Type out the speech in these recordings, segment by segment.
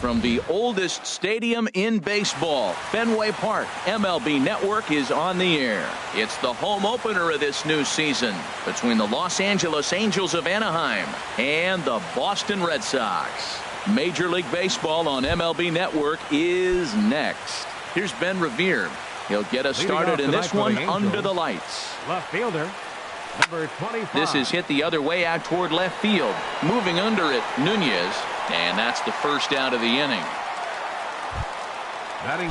from the oldest stadium in baseball, Fenway Park. MLB Network is on the air. It's the home opener of this new season between the Los Angeles Angels of Anaheim and the Boston Red Sox. Major League Baseball on MLB Network is next. Here's Ben Revere. He'll get us started in this one under the lights. Left fielder, number 25. This is hit the other way out toward left field. Moving under it, Nunez. And that's the first out of the inning.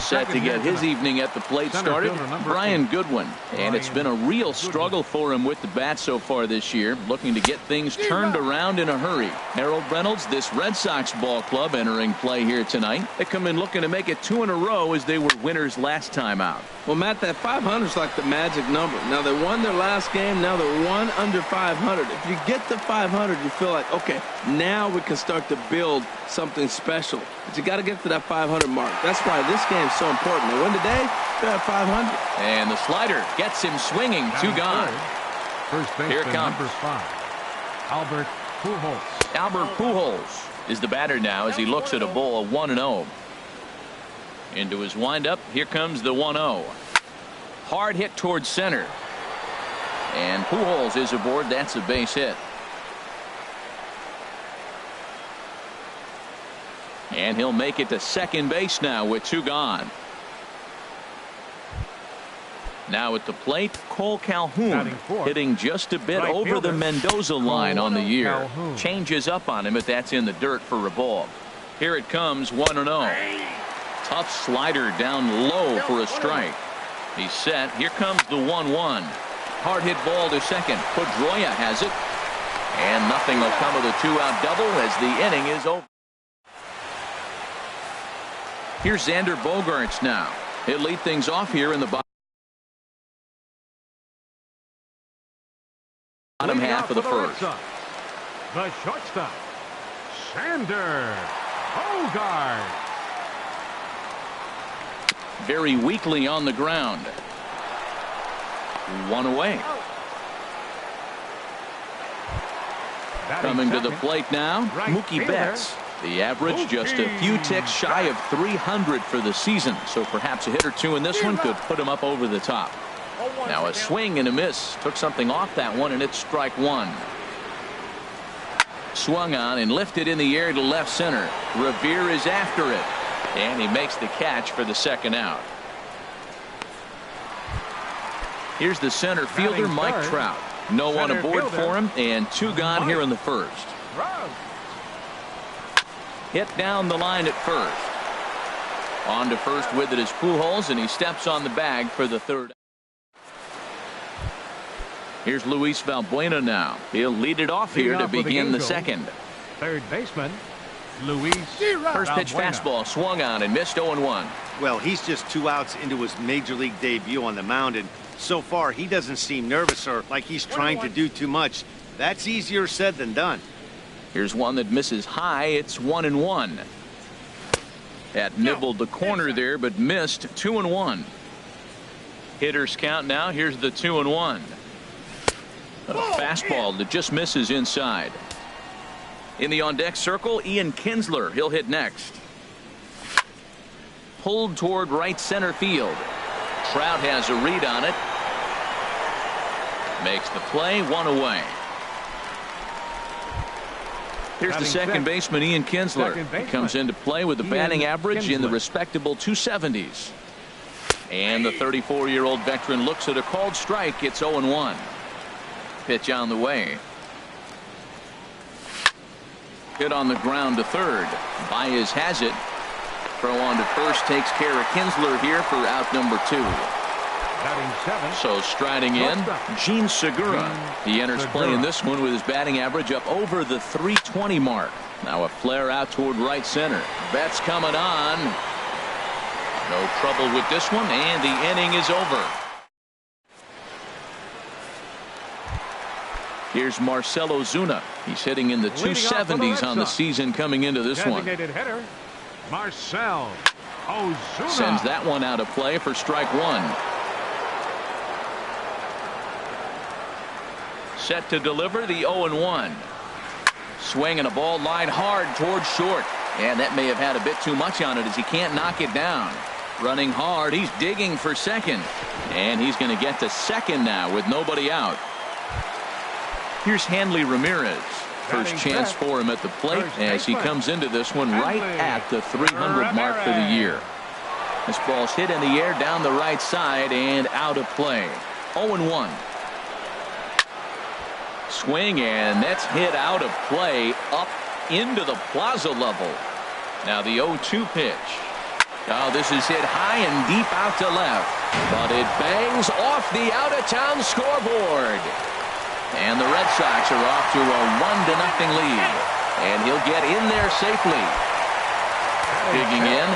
Set to get his evening at the plate started, Brian Goodwin. And it's been a real struggle for him with the bat so far this year, looking to get things turned around in a hurry. Harold Reynolds, this Red Sox ball club entering play here tonight. They come in looking to make it 2 in a row as they were winners last time out. Well, Matt, that 500 is like the magic number. Now, they won their last game. Now they're 1 under 500. If you get to 500, you feel like, okay, now we can start to build something special. But you got to get to that 500 mark. That's why this game is so important. They win today, they're at 500. And the slider gets him swinging. 2 gone. First base, here comes number 5, Albert Pujols. Albert Pujols is the batter now as he looks at a ball 1-0. Into his windup, here comes the 1-0. Hard hit towards center. And Pujols is aboard. That's a base hit. And he'll make it to second base now with 2 gone. Now at the plate, Cole Calhoun hitting just a bit over the Mendoza line on the year. Changes up on him, but that's in the dirt for a ball. Here it comes, 1-0. Tough slider down low for a strike. He's set. Here comes the 1-1. Hard hit ball to second. Pedroia has it. And nothing will come of the 2-out double as the inning is over. Here's Xander Bogaerts now. He'll lead things off here in the bottom half of the first. The shortstop, Xander Bogaerts. Very weakly on the ground. 1 away. Coming to the plate now, Mookie Betts. The average just a few ticks shy of 300 for the season, so perhaps a hit or 2 in this one could put him up over the top. Now a swing and a miss. Took something off that one, and it's strike 1. Swung on and lifted in the air to left center. Revere is after it. And he makes the catch for the second out. Here's the center fielder, Mike Trout. No one aboard for him, and 2 gone here in the first. Hit down the line at first. On to first with it is Pujols, and he steps on the bag for the third. Here's Luis Valbuena now. He'll lead it off here to begin the second. Third baseman, Luis. First pitch fastball swung on and missed 0-1. Well, he's just 2 outs into his major league debut on the mound, and so far he doesn't seem nervous or like he's trying to do too much. That's easier said than done. Here's one that misses high. It's 1-1. That nibbled the corner there, but missed. 2-1. Hitters count now. Here's the 2-1. A fastball that just misses inside. In the on-deck circle, Ian Kinsler. He'll hit next. Pulled toward right center field. Trout has a read on it. Makes the play. 1 away. Here's the second baseman, Ian Kinsler. He comes into play with a batting average in the respectable 270s. And the 34-year-old veteran looks at a called strike. It's 0-1. Pitch on the way. Hit on the ground to third. Baez has it. Throw on to first takes care of Kinsler here for out number 2. So striding in, Gene Segura. He enters play in this one with his batting average up over the 320 mark. Now a flare out toward right center. Betts coming on. No trouble with this one, and the inning is over. Here's Marcell Ozuna. He's hitting in the 270s on the season coming into this one. Hitter, Marcell Ozuna. Sends that one out of play for strike 1. Set to deliver the 0-1. Swing and a ball line hard towards short. And that may have had a bit too much on it as he can't knock it down. Running hard. He's digging for second. And he's going to get to second now with nobody out. Here's Hanley Ramirez. First chance for him at the plate as he comes into this one right at the 300 mark for the year. This ball's hit in the air down the right side and out of play. 0-1. Swing, and that's hit out of play up into the plaza level. Now the 0-2 pitch. Oh, this is hit high and deep out to left. But it bangs off the out-of-town scoreboard. And the Red Sox are off to a 1-0 lead. And he'll get in there safely. Digging in,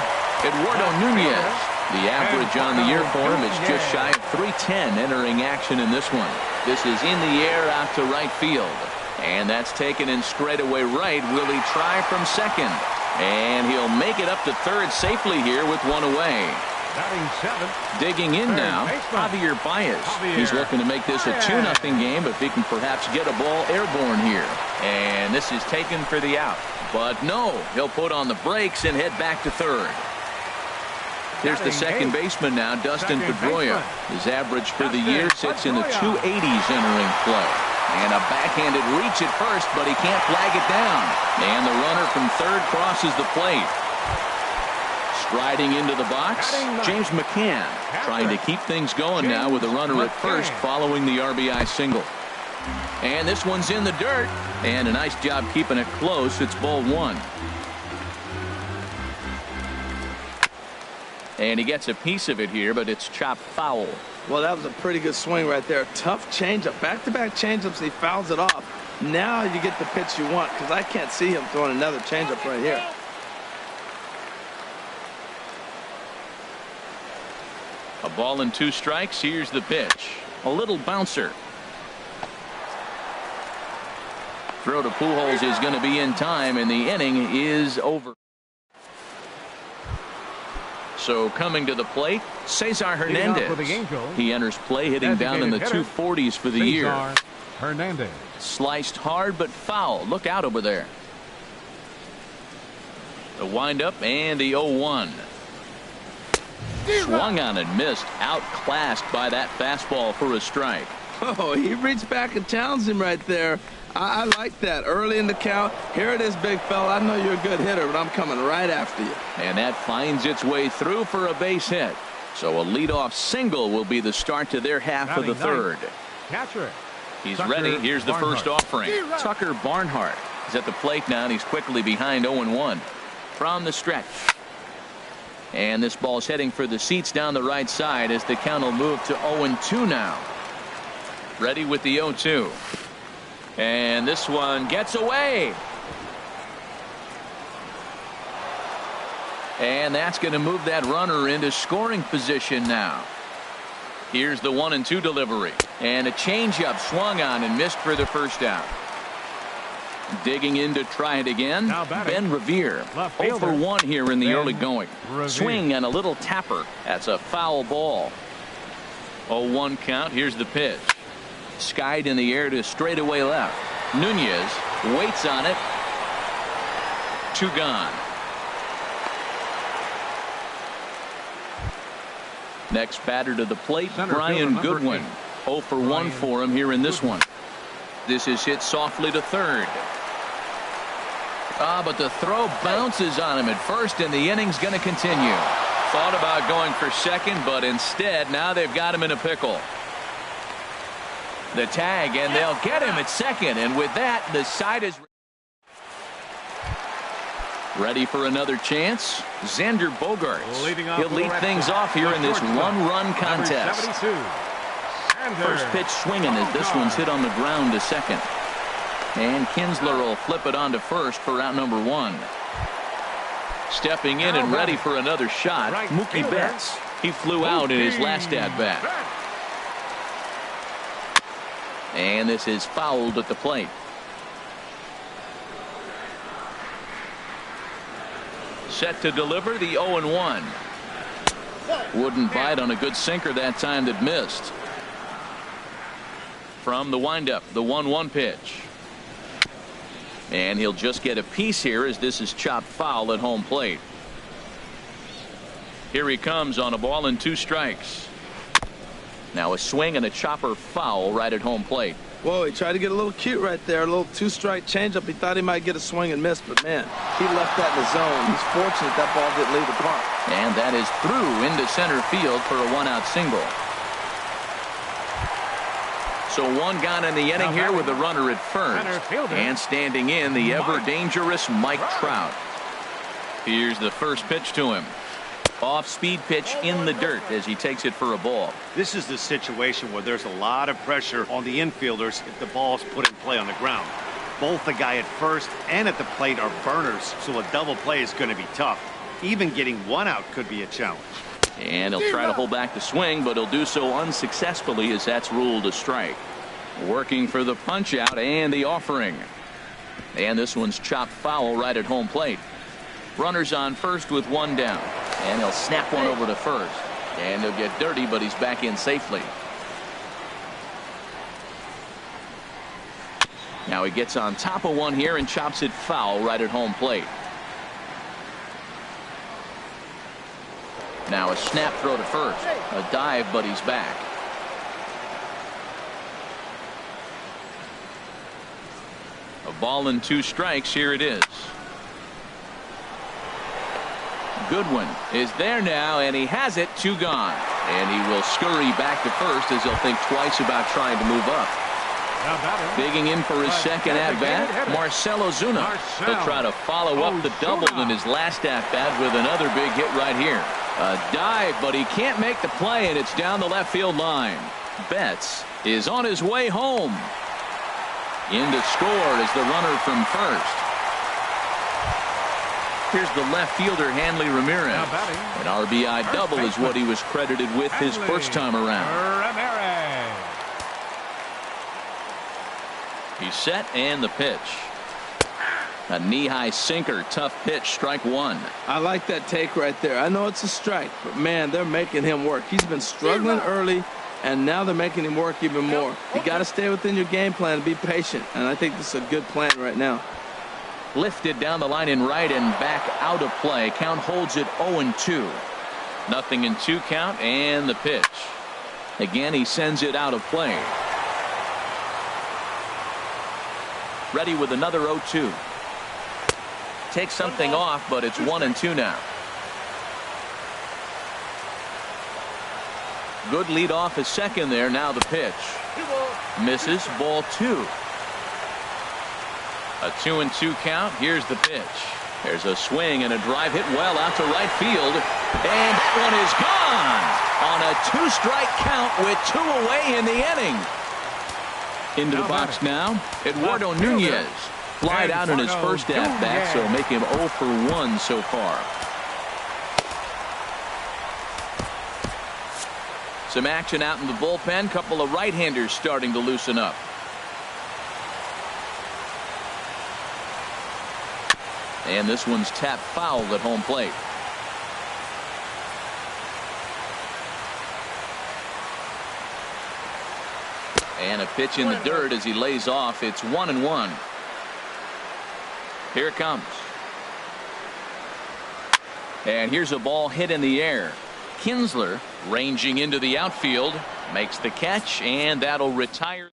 Eduardo Nunez. The average on the year for him is just shy of .310 entering action in this one. This is in the air out to right field. And that's taken in straightaway right. Will he try from second? And he'll make it up to third safely here with one away. Digging in now, Javier Baez. He's looking to make this a 2-0 game if he can perhaps get a ball airborne here. And this is taken for the out. But no, he'll put on the brakes and head back to third. Here's the second baseman now, Dustin Pedroia. His average for the year sits in the 280s entering play. And a backhanded reach at first, but he can't flag it down. And the runner from third crosses the plate. Striding into the box, James McCann trying to keep things going now with a runner at first following the RBI single. And this one's in the dirt. And a nice job keeping it close. It's ball one. And he gets a piece of it here, but it's chopped foul. Well, that was a pretty good swing right there. Tough changeup. Back-to-back changeups, he fouls it off. Now you get the pitch you want, because I can't see him throwing another changeup right here. A ball and 2 strikes. Here's the pitch. A little bouncer. Throw to Pujols is going to be in time, and the inning is over. So coming to the plate, Cesar Hernandez. He enters play hitting down in the 240s for the year. Hernandez. Sliced hard but foul. Look out over there. The windup and the 0-1. Swung on and missed. Outclassed by that fastball for a strike. Oh, he reached back and challenged him right there. I like that. Early in the count. Here it is, big fella. I know you're a good hitter, but I'm coming right after you. And that finds its way through for a base hit. So a leadoff single will be the start to their half of the third. Catcher. He's ready. Here's the first offering. Tucker Barnhart is at the plate now, and he's quickly behind 0-1 from the stretch. And this ball's heading for the seats down the right side as the count will move to 0-2 now. Ready with the 0-2. And this one gets away. And that's going to move that runner into scoring position now. Here's the 1-2 delivery. And a changeup swung on and missed for the first out. Digging in to try it again. Ben Revere. 0-for-1 here in the early going. Swing and a little tapper. That's a foul ball. 0-1 count. Here's the pitch. Skied in the air to straightaway left. Nunez waits on it. 2 gone. Next batter to the plate, Brian Goodwin. 0-for-1 for him here in this one. This is hit softly to third. But the throw bounces on him at first, and the inning's going to continue. Thought about going for second, but instead now they've got him in a pickle. The tag, and they'll get him at second, and with that the side is ready for another chance. Xander Bogaerts. He'll lead things off here in this one-run contest. First pitch swinging as this one's hit on the ground to second. And Kinsler will flip it on to first for out number 1. Stepping in and ready for another shot, Mookie Betts. He flew out in his last at-bat. And this is fouled at the plate. Set to deliver the 0-1. Wouldn't bite on a good sinker that time that missed. From the windup, the 1-1 pitch. And he'll just get a piece here as this is chopped foul at home plate. Here he comes on a ball and 2 strikes. Now a swing and a chopper foul right at home plate. Whoa, he tried to get a little cute right there. A little 2-strike changeup. He thought he might get a swing and miss, but man, he left that in the zone. He's fortunate that ball didn't leave the park. And that is through into center field for a 1-out single. So 1 gone in the inning here with a runner at first. And standing in, the ever-dangerous Mike Trout. Here's the first pitch to him. Off-speed pitch in the dirt as he takes it for a ball. This is the situation where there's a lot of pressure on the infielders if the ball's put in play on the ground. Both the guy at first and at the plate are burners, so a double play is going to be tough. Even getting 1 out could be a challenge. And he'll try to hold back the swing, but he'll do so unsuccessfully as that's ruled a strike. Working for the punch out and the offering. And this one's chopped foul right at home plate. Runners on first with 1 down. And he'll snap one over to first. And he'll get dirty, but he's back in safely. Now he gets on top of one here and chops it foul right at home plate. Now a snap throw to first. A dive, but he's back. A ball and 2 strikes. Here it is. Goodwin is there now, and he has it. 2 gone. And he will scurry back to first as he'll think twice about trying to move up. Digging in for his second at-bat, Marcell Ozuna. He'll try to follow up the double in his last at-bat with another big hit right here. A dive, but he can't make the play, and it's down the left field line. Betts is on his way home. In to score is the runner from first. Here's the left fielder, Hanley Ramirez. An RBI double is what he was credited with his first time around. He's set, and the pitch. A knee-high sinker, tough pitch, strike 1. I like that take right there. I know it's a strike, but man, they're making him work. He's been struggling early, and now they're making him work even more. You got to stay within your game plan and be patient, and I think this is a good plan right now. Lifted down the line in right and back out of play. Count holds it 0-2. Nothing in 2 count, and the pitch. Again, he sends it out of play. Ready with another 0-2. Takes something off, but it's 1-2 now. Good lead off his second there. Now the pitch. Misses, ball 2. A 2-2 count. Here's the pitch. There's a swing and a drive hit well out to right field. And that one is gone on a 2-strike count with 2 away in the inning. Into the box now, Eduardo Nunez. Flied out in his first at-bat, so make him 0 for 1 so far. Some action out in the bullpen. Couple of right-handers starting to loosen up. And this one's tapped foul at home plate. And a pitch in the dirt as he lays off. It's 1-1. Here it comes. And here's a ball hit in the air. Kinsler ranging into the outfield, makes the catch, and that'll retire.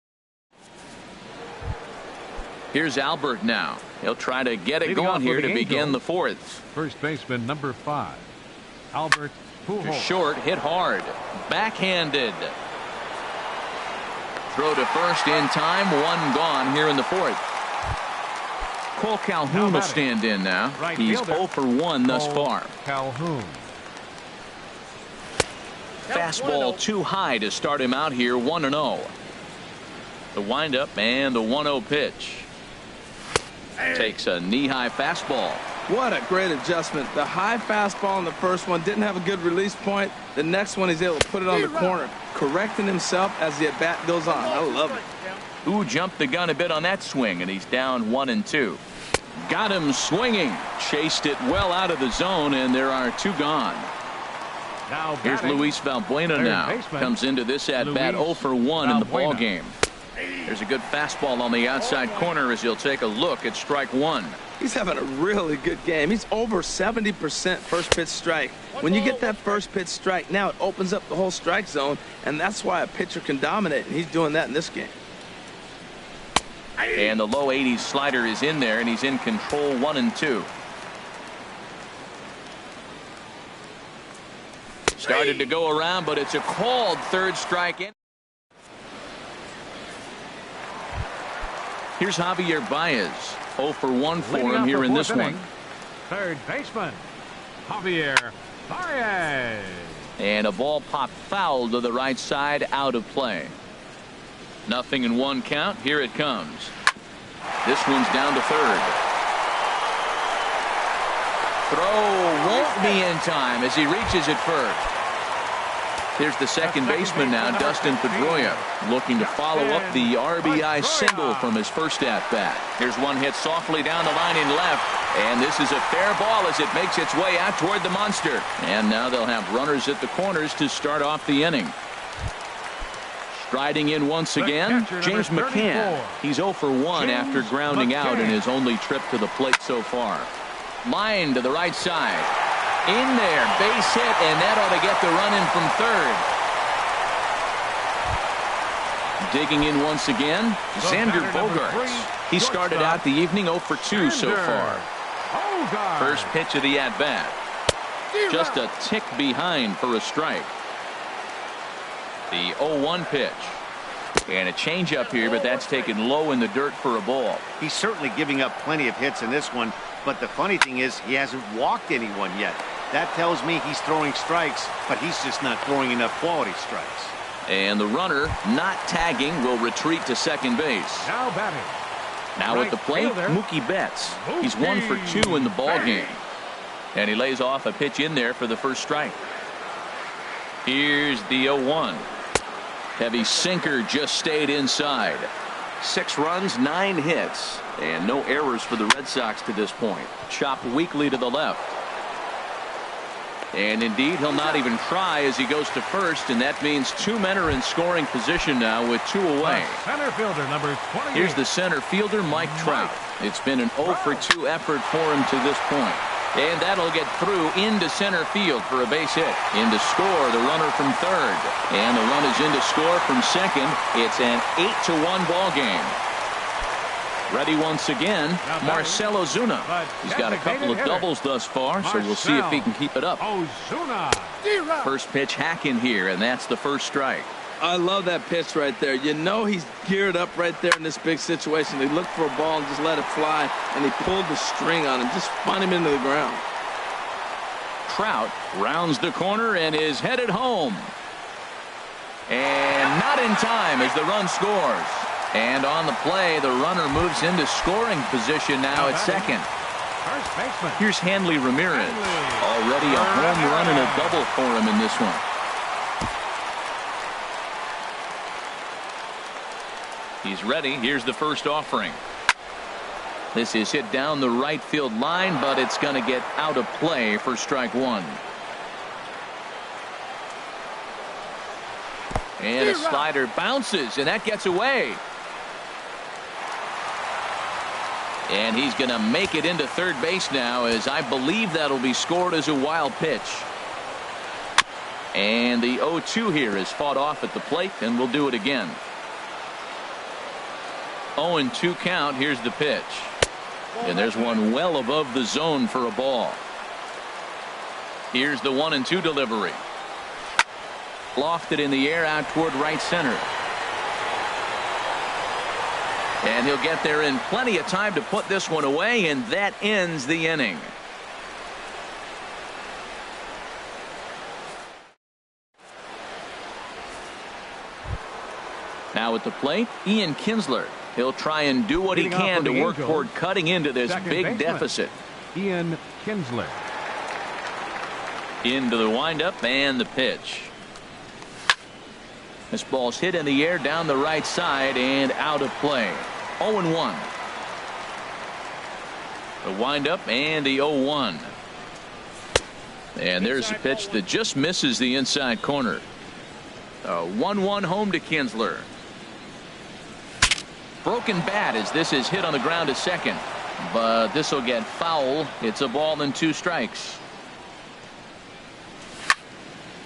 Here's Albert now. He'll try to get it going here to begin the 4th. First baseman number 5, Albert Pujols. Short, hit hard, backhanded. Throw to first in time. 1 gone here in the 4th. Cole Calhoun will stand in now. He's 0 for 1 thus far. Calhoun. Fastball too high to start him out here. 1-0. The windup and the 1-0 pitch. Takes a knee-high fastball. What a great adjustment. The high fastball in the first one didn't have a good release point. The next one he's able to put it on the corner, correcting himself as the at-bat goes on. I love it. Ooh, jumped the gun a bit on that swing, and he's down 1-2. Got him swinging. Chased it well out of the zone, and there are 2 gone. Here's Luis Valbuena now. Comes into this at-bat 0 for 1 in the ball game. There's a good fastball on the outside corner as he'll take a look at strike one. He's having a really good game. He's over 70% first pitch strike. When you get that first pitch strike, now it opens up the whole strike zone, and that's why a pitcher can dominate, and he's doing that in this game. And the low 80s slider is in there, and he's in control 1-2. Started to go around, but it's a called third strike in. Here's Javier Baez. 0 for 1 for him here in this one. Third baseman, Javier Baez. And a ball popped foul to the right side, out of play. 0-1 count. Here it comes. This one's down to third. Throw won't be in time as he reaches it first. Here's the second baseman now, Dustin Pedroia, looking to follow up the RBI single from his first at-bat. Here's one hit softly down the line in left, and this is a fair ball as it makes its way out toward the monster. And now they'll have runners at the corners to start off the inning. Striding in once again, James McCann. He's 0 for 1 after grounding out in his only trip to the plate so far. Line to the right side. In there, base hit, and that ought to get the run in from third. Digging in once again, Xander Bogaerts. He started out the evening 0 for 2 so far. First pitch of the at-bat. Just a tick behind for a strike. The 0-1 pitch. And a changeup here, but that's taken low in the dirt for a ball. He's certainly giving up plenty of hits in this one, but the funny thing is he hasn't walked anyone yet. That tells me he's throwing strikes, but he's just not throwing enough quality strikes. And the runner, not tagging, will retreat to second base. Now batting. Now at the plate, Mookie Betts. He's 1 for 2 in the ball game. And he lays off a pitch in there for the first strike. Here's the 0-1. Heavy sinker just stayed inside. 6 runs, 9 hits, and no errors for the Red Sox to this point. Chopped weakly to the left. And indeed, he'll not even try as he goes to first, and that means 2 men are in scoring position now with 2 away. Center fielder number 28. Here's the center fielder, Mike Trout. It's been an 0 for 2 effort for him to this point. And that'll get through into center field for a base hit. In to score, the runner from third. And the run is in to score from second. It's an 8-1 ball game. Ready once again, Marcell Ozuna. He's got a couple of doubles thus far, so we'll see if he can keep it up. First pitch hack in here, and that's the first strike. I love that pitch right there. You know he's geared up right there in this big situation. He looked for a ball and just let it fly, and he pulled the string on him, just spun him into the ground. Trout rounds the corner and is headed home. And not in time as the run scores. And on the play, the runner moves into scoring position now at second. Here's Hanley Ramirez. Already a home run and a double for him in this one. He's ready. Here's the first offering. This is hit down the right field line, but it's going to get out of play for strike one. And a slider bounces, and that gets away. And he's going to make it into third base now, as I believe that'll be scored as a wild pitch. And the 0-2 here is fought off at the plate, and we'll do it again. 0-2 count. Here's the pitch. And there's one well above the zone for a ball. Here's the 1-2 delivery. Lofted in the air out toward right center. And he'll get there in plenty of time to put this one away, and that ends the inning. Now at the plate, Ian Kinsler. He'll try and do what he can to work toward cutting into this big deficit. Ian Kinsler. Into the windup and the pitch. This ball's hit in the air down the right side and out of play. 0-1. The windup and the 0-1. And there's a pitch that just misses the inside corner. A 1-1 home to Kinsler. broken bat as this is hit on the ground to second. But this will get foul. It's a ball and 2 strikes.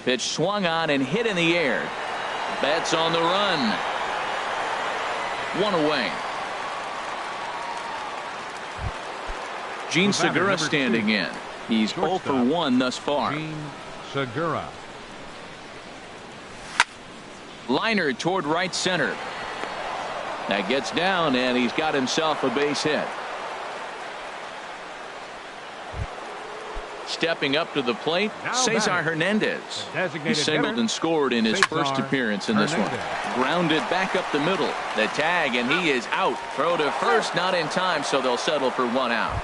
Pitch swung on and hit in the air. Betts on the run. 1 away. Gene Segura standing in. He's 0 for 1 thus far. Gene Segura. Liner toward right center. That gets down, and he's got himself a base hit. Stepping up to the plate, Cesar Hernandez. He singled and scored in his first appearance in this one. Grounded back up the middle. The tag, and he is out. Throw to first, not in time, so they'll settle for 1 out.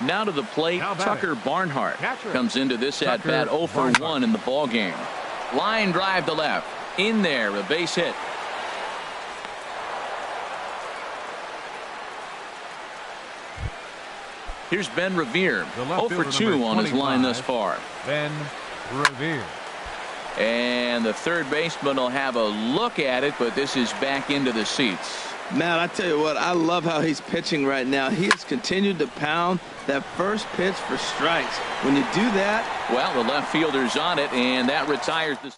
Now to the plate, Tucker Barnhart comes into this at-bat 0 for 1 in the ballgame. Line drive to left. In there, a base hit. Here's Ben Revere, 0 for 2 on his line thus far. Ben Revere. And the third baseman will have a look at it, but this is back into the seats. Matt, I tell you what, I love how he's pitching right now. He has continued to pound that first pitch for strikes. When you do that. Well, the left fielder's on it, and that retires the.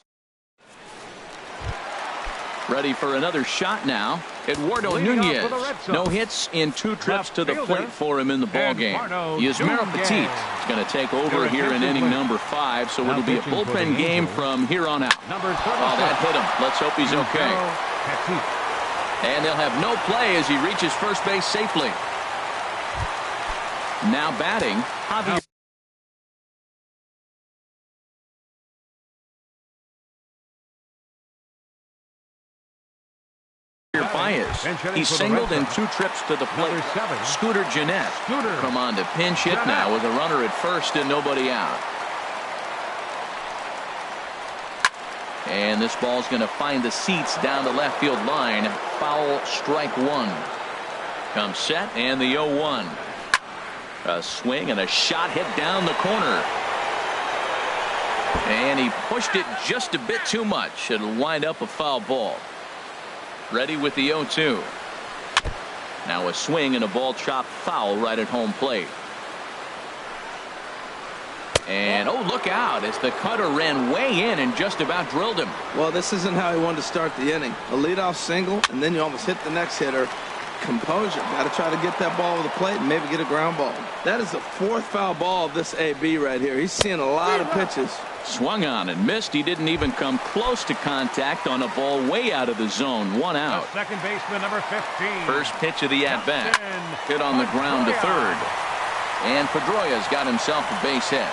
Ready for another shot now. Eduardo Nunez. No hits in 2 trips to the plate for him in the ballgame. Yusmeiro Petit is going to take over here in inning number 5, so it'll be a bullpen game from here on out. Oh, that hit him. Let's hope he's okay. And they'll have no play as he reaches first base safely. Now batting, Javier. Baez. He singled in 2 trips to the plate. Scooter Gennett come on to pinch hit now with a runner at first and nobody out. And this ball's going to find the seats down the left field line. Foul, strike 1. Comes set, and the 0-1. A swing and a shot hit down the corner. And he pushed it just a bit too much. It'll wind up a foul ball. Ready with the 0-2. Now a swing and a ball chopped foul right at home plate. And oh, look out as the cutter ran way in and just about drilled him. Well, this isn't how he wanted to start the inning. A leadoff single, and then you almost hit the next hitter. Composure. Got to try to get that ball over the plate and maybe get a ground ball. That is the 4th foul ball of this AB right here. He's seeing a lot of pitches. Swung on and missed. He didn't even come close to contact on a ball way out of the zone. 1 out. Second baseman number 15. First pitch of the at-bat. Hit on the ground to third. And Pedroia's got himself a base hit.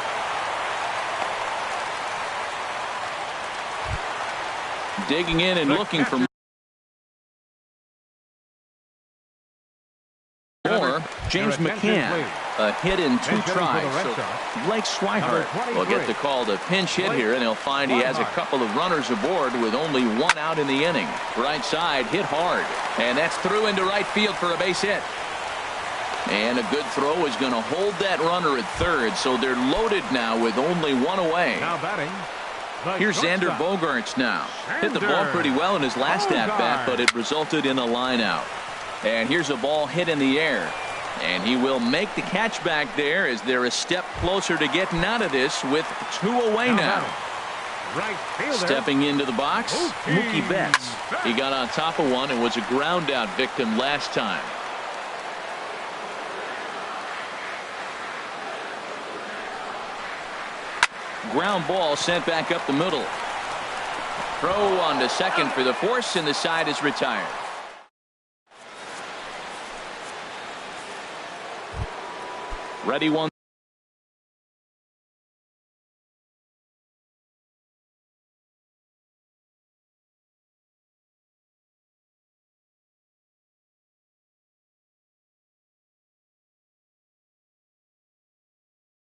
Digging in and looking for more. James McCann. A hit in 2 tries. So Blake Swihart will get the call to pinch hit here, and he'll find he has a couple of runners aboard with only 1 out in the inning. Right side hit hard, and that's through into right field for a base hit. And a good throw is going to hold that runner at third, so they're loaded now with only 1 away. Now batting. Here's Xander Bogaerts now. Hit the ball pretty well in his last at-bat, but it resulted in a line out. And here's a ball hit in the air. And he will make the catch back there as they're a step closer to getting out of this with 2 away now. Right fielder. Stepping into the box, Mookie Betts. He got on top of one and was a ground out victim last time. Ground ball sent back up the middle. Throw on to second for the force, and the side is retired. Ready 1.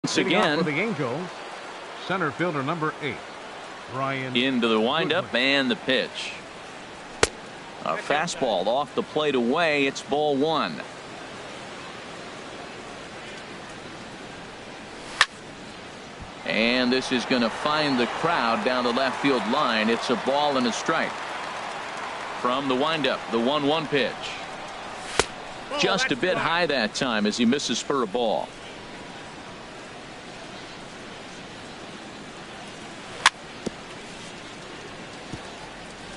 Once again, for the Angels, center fielder number 8, Ryan. Into the windup and the pitch. A fastball off the plate away. It's ball 1. And this is going to find the crowd down the left field line. It's a ball and a strike. From the windup, the 1-1 pitch. Just a bit high that time as he misses for a ball.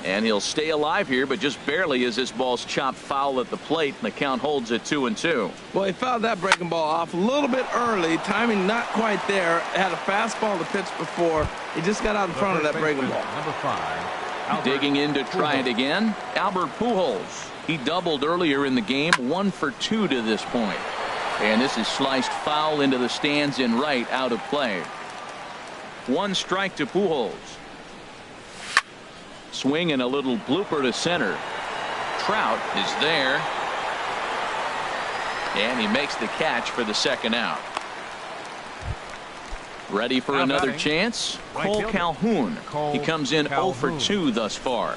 And he'll stay alive here, but just barely as this ball's chopped foul at the plate, and the count holds at 2-2. Well, he fouled that breaking ball off a little bit early. Timing not quite there. Had a fastball to pitch before. He just got out in front of that breaking ball. Number 5. Digging in to try it again, Albert Pujols. He doubled earlier in the game, 1 for 2 to this point. And this is sliced foul into the stands in right, out of play. 1 strike to Pujols. Swing and a little blooper to center. Trout is there. And he makes the catch for the second out. Ready for another chance? Cole Calhoun. He comes in 0 for 2 thus far.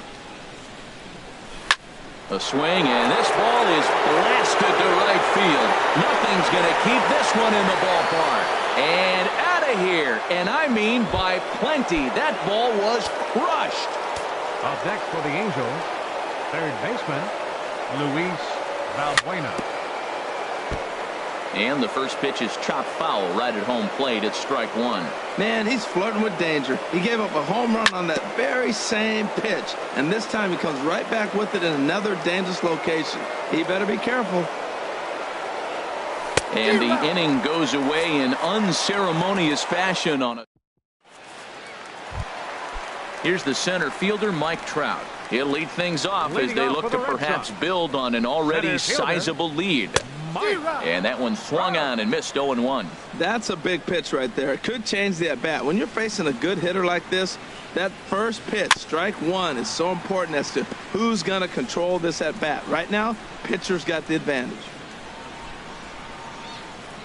A swing, and this ball is blasted to right field. Nothing's going to keep this one in the ballpark. And out of here. And I mean by plenty. That ball was crushed. Up next for the Angels, third baseman, Luis Valbuena. And the first pitch is chopped foul right at home plate. It's strike 1. Man, he's flirting with danger. He gave up a home run on that very same pitch. And this time he comes right back with it in another dangerous location. He better be careful. And the inning goes away in unceremonious fashion on it. Here's the center fielder, Mike Trout. He'll lead things off as they look to perhaps build on an already sizable lead. And that one swung on and missed 0-1. That's a big pitch right there. It could change the at-bat. When you're facing a good hitter like this, that first pitch, strike 1, is so important as to who's going to control this at-bat. Right now, pitcher's got the advantage.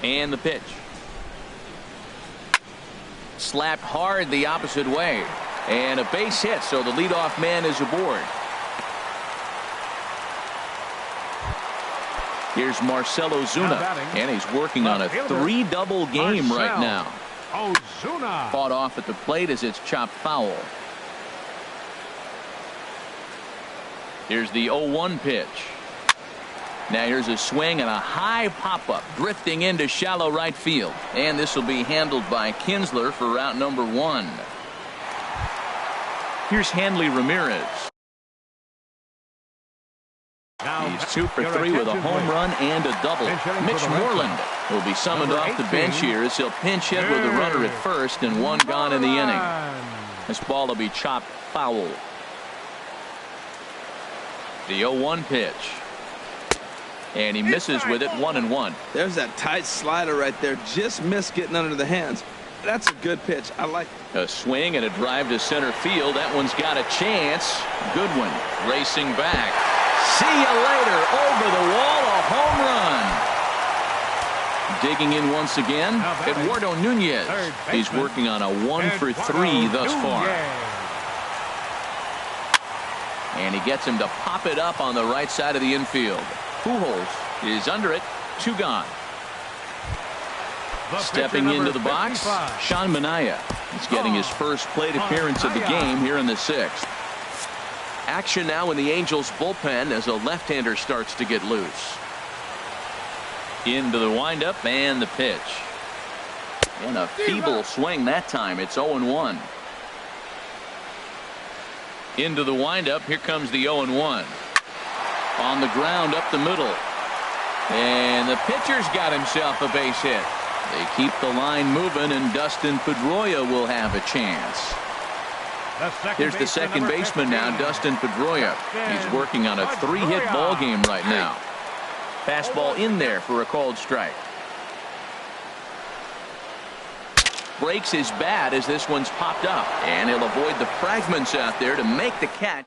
And the pitch. Slapped hard the opposite way. And a base hit, so the leadoff man is aboard. Here's Marcell Ozuna, and he's working on a 3-double game right now. Ozuna Fought off at the plate as it's chopped foul. Here's the 0-1 pitch. Now here's a swing and a high pop-up drifting into shallow right field. And this will be handled by Kinsler for route number 1. Here's Hanley Ramirez. He's 2 for 3 with a home run and a double. Mitch Moreland will be summoned off the bench here as he'll pinch hit with a runner at first and 1 gone in the inning. This ball will be chopped foul. The 0-1 pitch. And he misses with it, 1-1. There's that tight slider right there. Just missed getting under the hands. That's a good pitch. I like it. A swing and a drive to center field. That one's got a chance. Goodwin racing back. See you later. Over the wall, a home run. Digging in once again, Eduardo Nunez. He's working on a 1 for 3 thus far. And he gets him to pop it up on the right side of the infield. Pujols is under it. 2 gone. Stepping into the box, Sean Manaea. He's getting his first plate appearance of the game here in the 6th. Action now in the Angels bullpen as a left-hander starts to get loose. Into the windup and the pitch. And a feeble swing that time. It's 0-1. Into the windup. Here comes the 0-1. On the ground up the middle. And the pitcher's got himself a base hit. They keep the line moving, and Dustin Pedroia will have a chance. Here's the second baseman now, Dustin Pedroia. He's working on a 3-hit ball game right now. Fastball in there for a called strike. Breaks his bat as this one's popped up, and he'll avoid the fragments out there to make the catch.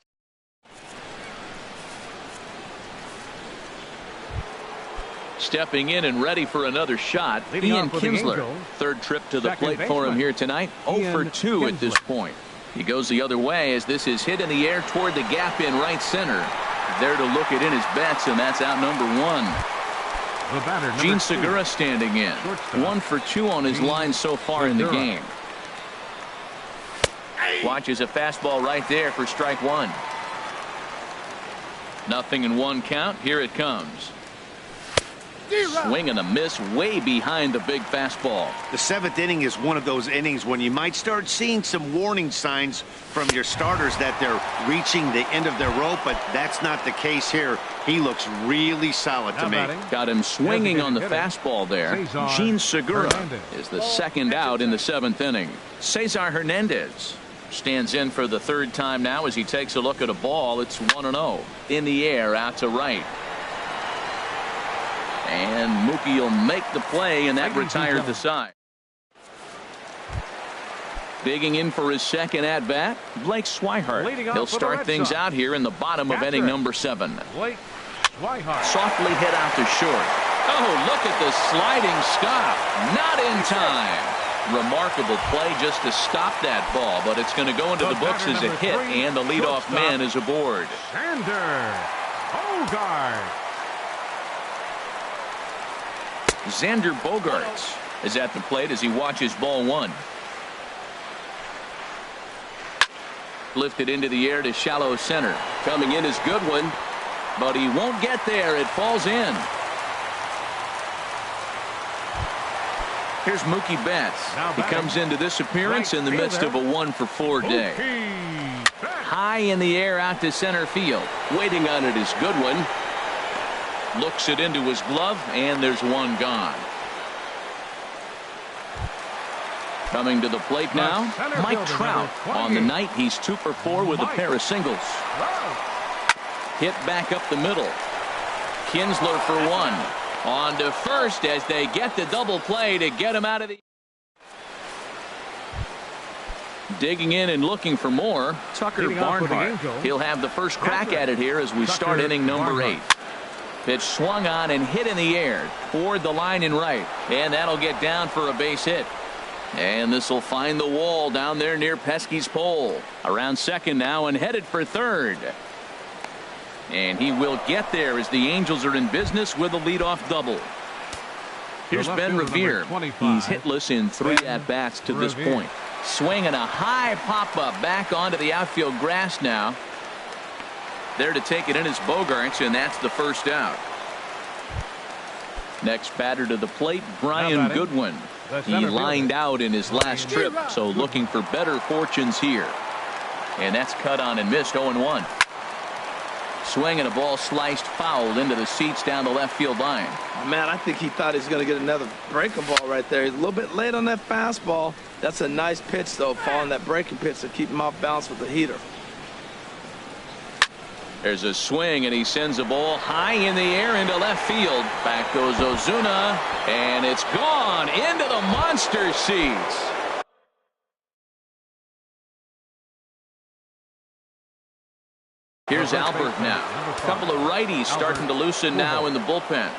Stepping in and ready for another shot, Ian Kinsler. Third trip to the plate for him here tonight. 0 for 2 at this point. He goes the other way as this is hit in the air toward the gap in right center. There to look it in his bets, and that's out number 1. Gene Segura standing in. 1 for 2 on his line so far in the game. Watches a fastball right there for strike 1. 0-1 count. Here it comes. Swing and a miss way behind the big fastball. The 7th inning is one of those innings when you might start seeing some warning signs from your starters that they're reaching the end of their rope, but that's not the case here. He looks really solid to me. Got him swinging on the fastball there. Gene Segura is the second out in the 7th inning. Cesar Hernandez stands in for the 3rd time now as he takes a look at a ball. It's 1-0 in the air out to right. And Mookie will make the play, and that retired the side. Digging in for his second at bat, Blake Swihart. He'll start things out here in the bottom of inning number 7. Softly hit out to short. Oh, look at the sliding stop. Not in time. Remarkable play just to stop that ball, but it's going to go into the books as a hit, and the leadoff man is aboard. Xander Bogaerts is at the plate as he watches ball 1. Lifted into the air to shallow center. Coming in is Goodwin, but he won't get there. It falls in. Here's Mookie Betts. He comes into this appearance in the midst of a 1-for-4 day. High in the air out to center field. Waiting on it is Goodwin. Looks it into his glove, and there's one gone. Coming to the plate now, Mike Trout. On the night, he's 2-for-4 with a pair of singles. Hit back up the middle. Kinsler for 1. On to first as they get the double play to get him out of the... Digging in and looking for more, Tucker Barnhart. He'll have the first crack at it here as we start inning number 8. Pitch swung on and hit in the air toward the line and right, and that'll get down for a base hit. And this will find the wall down there near Pesky's pole. Around second now and headed for third. And he will get there as the Angels are in business with a leadoff double. Here's Ben Revere. He's hitless in 3 at-bats to this point. Swinging a high pop-up back onto the outfield grass now. There to take it in is Bogaerts, and that's the first out. Next batter to the plate, Brian Goodwin. He lined out in his last trip, so looking for better fortunes here. And that's cut on and missed, 0-1. Swinging a ball sliced foul into the seats down the left field line. Man, I think he thought he was going to get another breaking ball right there. He's a little bit late on that fastball. That's a nice pitch, though, following that breaking pitch to keep him off balance with the heater. There's a swing, and he sends a ball high in the air into left field. Back goes Ozuna, and it's gone into the monster seats. Here's Albert now. A couple of righties starting to loosen now in the bullpen.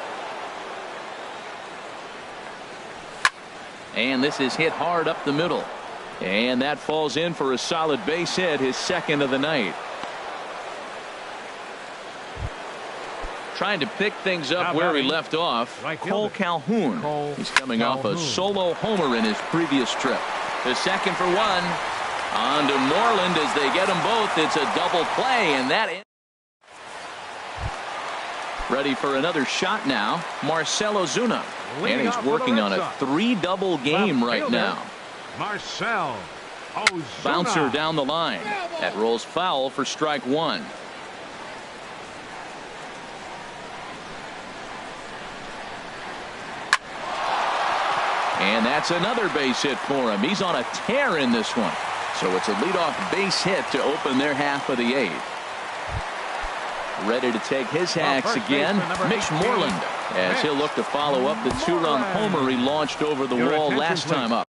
And this is hit hard up the middle. And that falls in for a solid base hit, his second of the night. Trying to pick things up where he left off. Cole Calhoun. He's coming off a solo homer in his previous trip. The second for 1. On to Moreland as they get them both. It's a double play, and that is ready for another shot now. Marcell Ozuna. And he's working on a 3-double game right now. Marcell Ozuna. Bouncer down the line. That rolls foul for strike 1. And that's another base hit for him. He's on a tear in this one. So it's a leadoff base hit to open their half of the 8th. Ready to take his hacks again, Mitch Moreland, as he'll look to follow up the 2-run homer he launched over the wall last time up.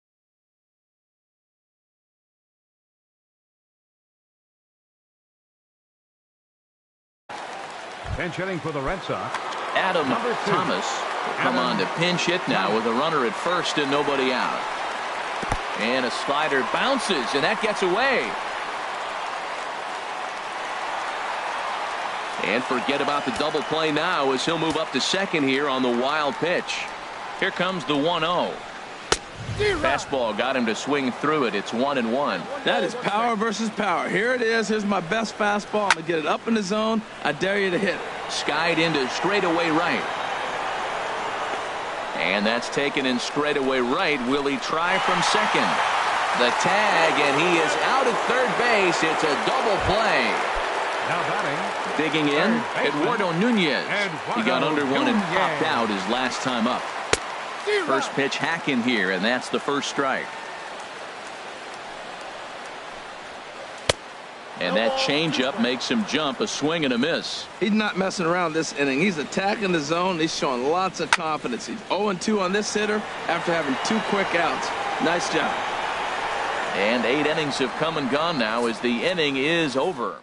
Pinch hitting for the Red Sox. Adam Thomas will come on to pinch hit now with a runner at first and nobody out. And a slider bounces, and that gets away. And forget about the double play now as he'll move up to second here on the wild pitch. Here comes the 1-0. Fastball got him to swing through it. It's 1-1. That is power versus power. Here it is. Here's my best fastball. I'm going to get it up in the zone. I dare you to hit it. Skied into straightaway right. And that's taken in straightaway right. Will he try from second? The tag, and he is out at third base. It's a double play. Now batting. Digging in, Eduardo Nunez. He got under one and popped out his last time up. First pitch hack in here, and that's the first strike. And that changeup makes him jump, a swing and a miss. He's not messing around this inning. He's attacking the zone. He's showing lots of confidence. He's 0-2 on this hitter after having 2 quick outs. Nice job. And 8 innings have come and gone now as the inning is over.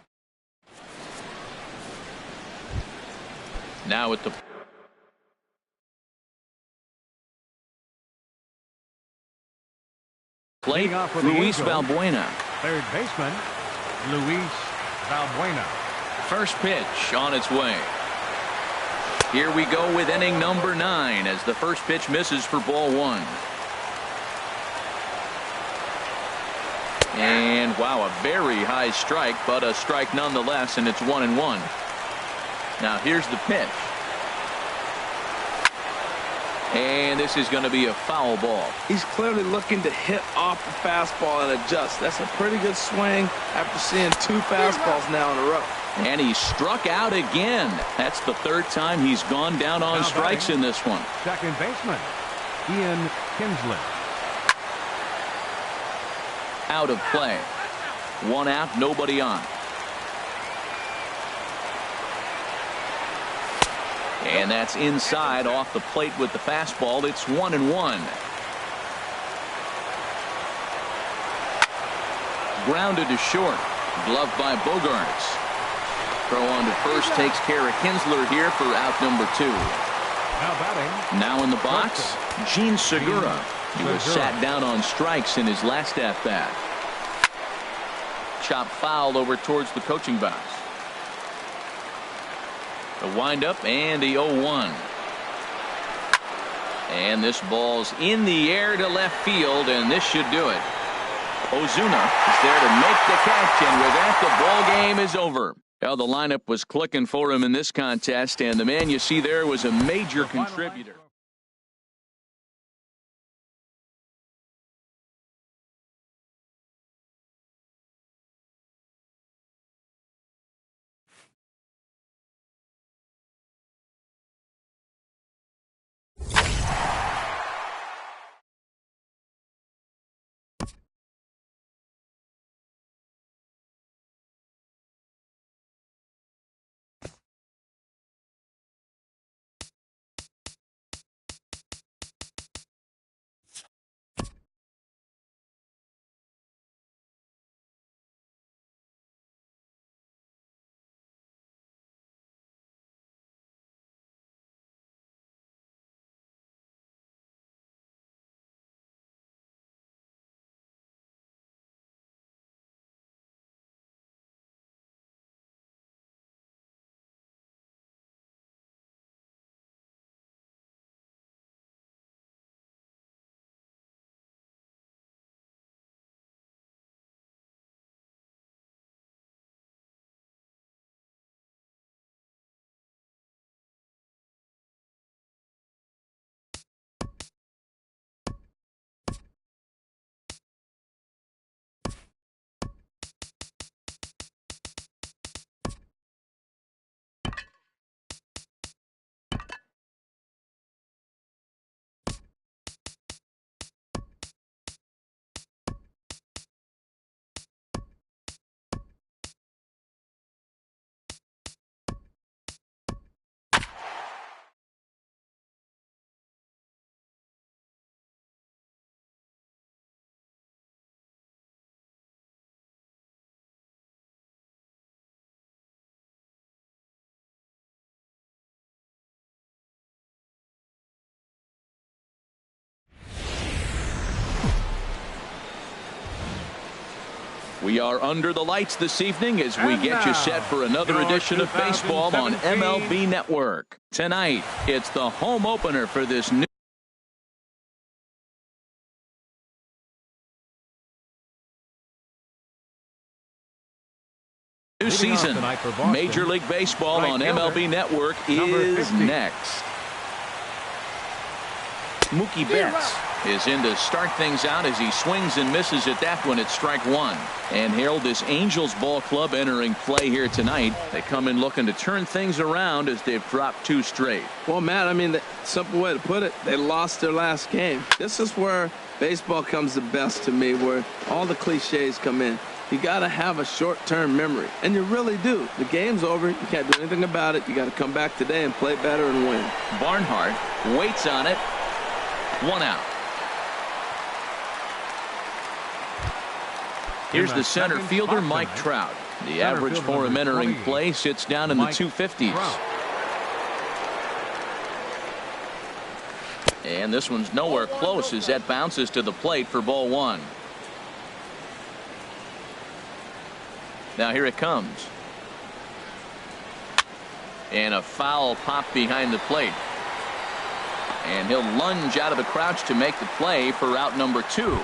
Now at the plate, Luis Valbuena. Third baseman, Luis Valbuena. First pitch on its way. Here we go with inning number 9 as the first pitch misses for ball 1. And wow, a very high strike, but a strike nonetheless, and it's 1-1. Now here's the pitch. And this is going to be a foul ball. He's clearly looking to hit off the fastball and adjust. That's a pretty good swing after seeing 2 fastballs now in a row. And he struck out again. That's the 3rd time he's gone down on strikes in this one. Second baseman, Ian Kinsler. Out of play. 1 out, nobody on. And that's inside off the plate with the fastball. It's 1-1. Grounded to short. Gloved by Bogarts. Throw on to first takes care of Kinsler here for out number 2. Now batting. Now in the box, Gene Segura. He was sat down on strikes in his last at-bat. Chop foul over towards the coaching box. The windup and the 0-1. And this ball's in the air to left field, and this should do it. Ozuna is there to make the catch, and with that, the ball game is over. Well, the lineup was clicking for him in this contest, and the man you see there was a major contributor. We are under the lights this evening as we get you set for another edition of baseball on MLB Network. Tonight, it's the home opener for this new New season, Major League Baseball on MLB Network is next. Mookie Betts is in to start things out as he swings and misses at that one at strike one. And Harold, this Angels ball club entering play here tonight. They come in looking to turn things around as they've dropped 2 straight. Well, Matt, I mean, the simple way to put it, they lost their last game. This is where baseball comes the best to me, where all the cliches come in. You got to have a short-term memory, and you really do. The game's over. You can't do anything about it. You got to come back today and play better and win. Barnhart waits on it. 1 out. Here's the center fielder, Mike Trout. The average for him entering play sits down in the 250s. And this one's nowhere close as that bounces to the plate for ball 1. Now here it comes. And a foul pop behind the plate. And he'll lunge out of the crouch to make the play for out number 2.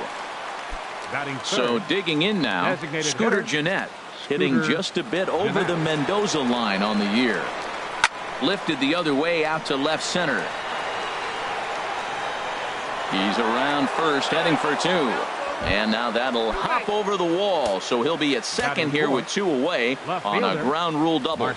So digging in now, Scooter Gennett, hitting just a bit over the Mendoza line on the year. Lifted the other way out to left center. He's around first, heading for 2. And now that'll hop over the wall, so he'll be at second here with 2 away on a ground rule double.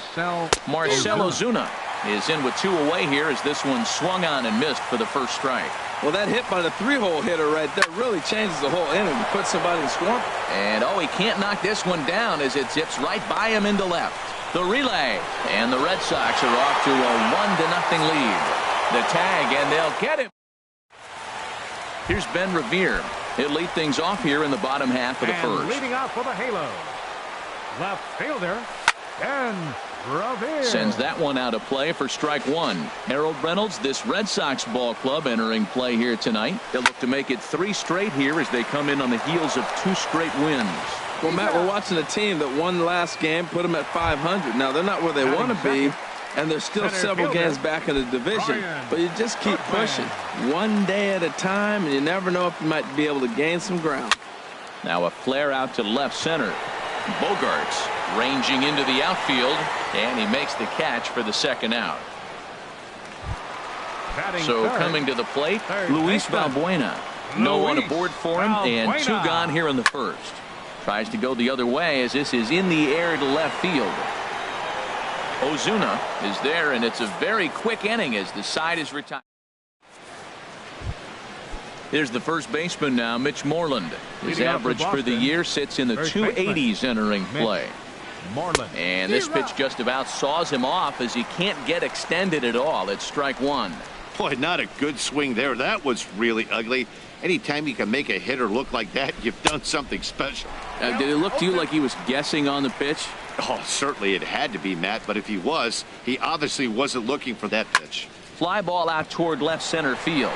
Marcell Ozuna is in with 2 away here as this one swung on and missed for the first strike. Well, that hit by the 3-hole hitter right there really changes the whole inning. Put somebody in swamp. And oh, he can't knock this one down as it zips right by him into left. The relay, and the Red Sox are off to a 1-0 lead. The tag, and they'll get him. Here's Ben Revere. He'll lead things off here in the bottom half of the first. Leading out for the halo, left fielder, Ben Revere. Sends that one out of play for strike 1. Harold Reynolds, this Red Sox ball club entering play here tonight. They'll look to make it 3 straight here as they come in on the heels of 2 straight wins. Well, Matt, we're watching a team that won last game, put them at 500. Now, they're not where they want to be, and they're still several games back in the division. But you just keep pushing. One day at a time, and you never know if you might be able to gain some ground. Now a flare out to left center. Bogarts ranging into the outfield, and he makes the catch for the second out. So coming to the plate, Luis Valbuena. No one aboard for him, and 2 gone here in the first. Tries to go the other way as this is in the air to left field. Ozuna is there, and it's a very quick inning as the side is retired. Here's the first baseman now, Mitch Moreland. His average for the year sits in the 280s entering play. And this pitch just about saws him off as he can't get extended at all. It's strike 1. Boy, not a good swing there. That was really ugly. Anytime you can make a hitter look like that, you've done something special. Did it look to you like he was guessing on the pitch? Oh, certainly it had to be, Matt, but if he was, he obviously wasn't looking for that pitch. Fly ball out toward left center field.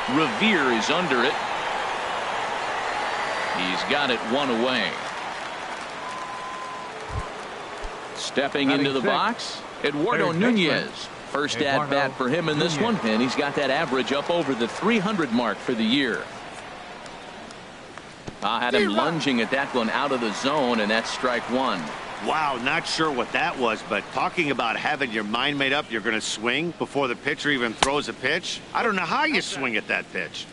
Revere is under it. He's got it 1 away. Stepping into the box, Eduardo Nunez. First at bat for him in this one, and he's got that average up over the 300 mark for the year. Had him lunging at that one out of the zone, and that's strike 1. Wow, not sure what that was, but talking about having your mind made up you're going to swing before the pitcher even throws a pitch. I don't know how you swing at that pitch.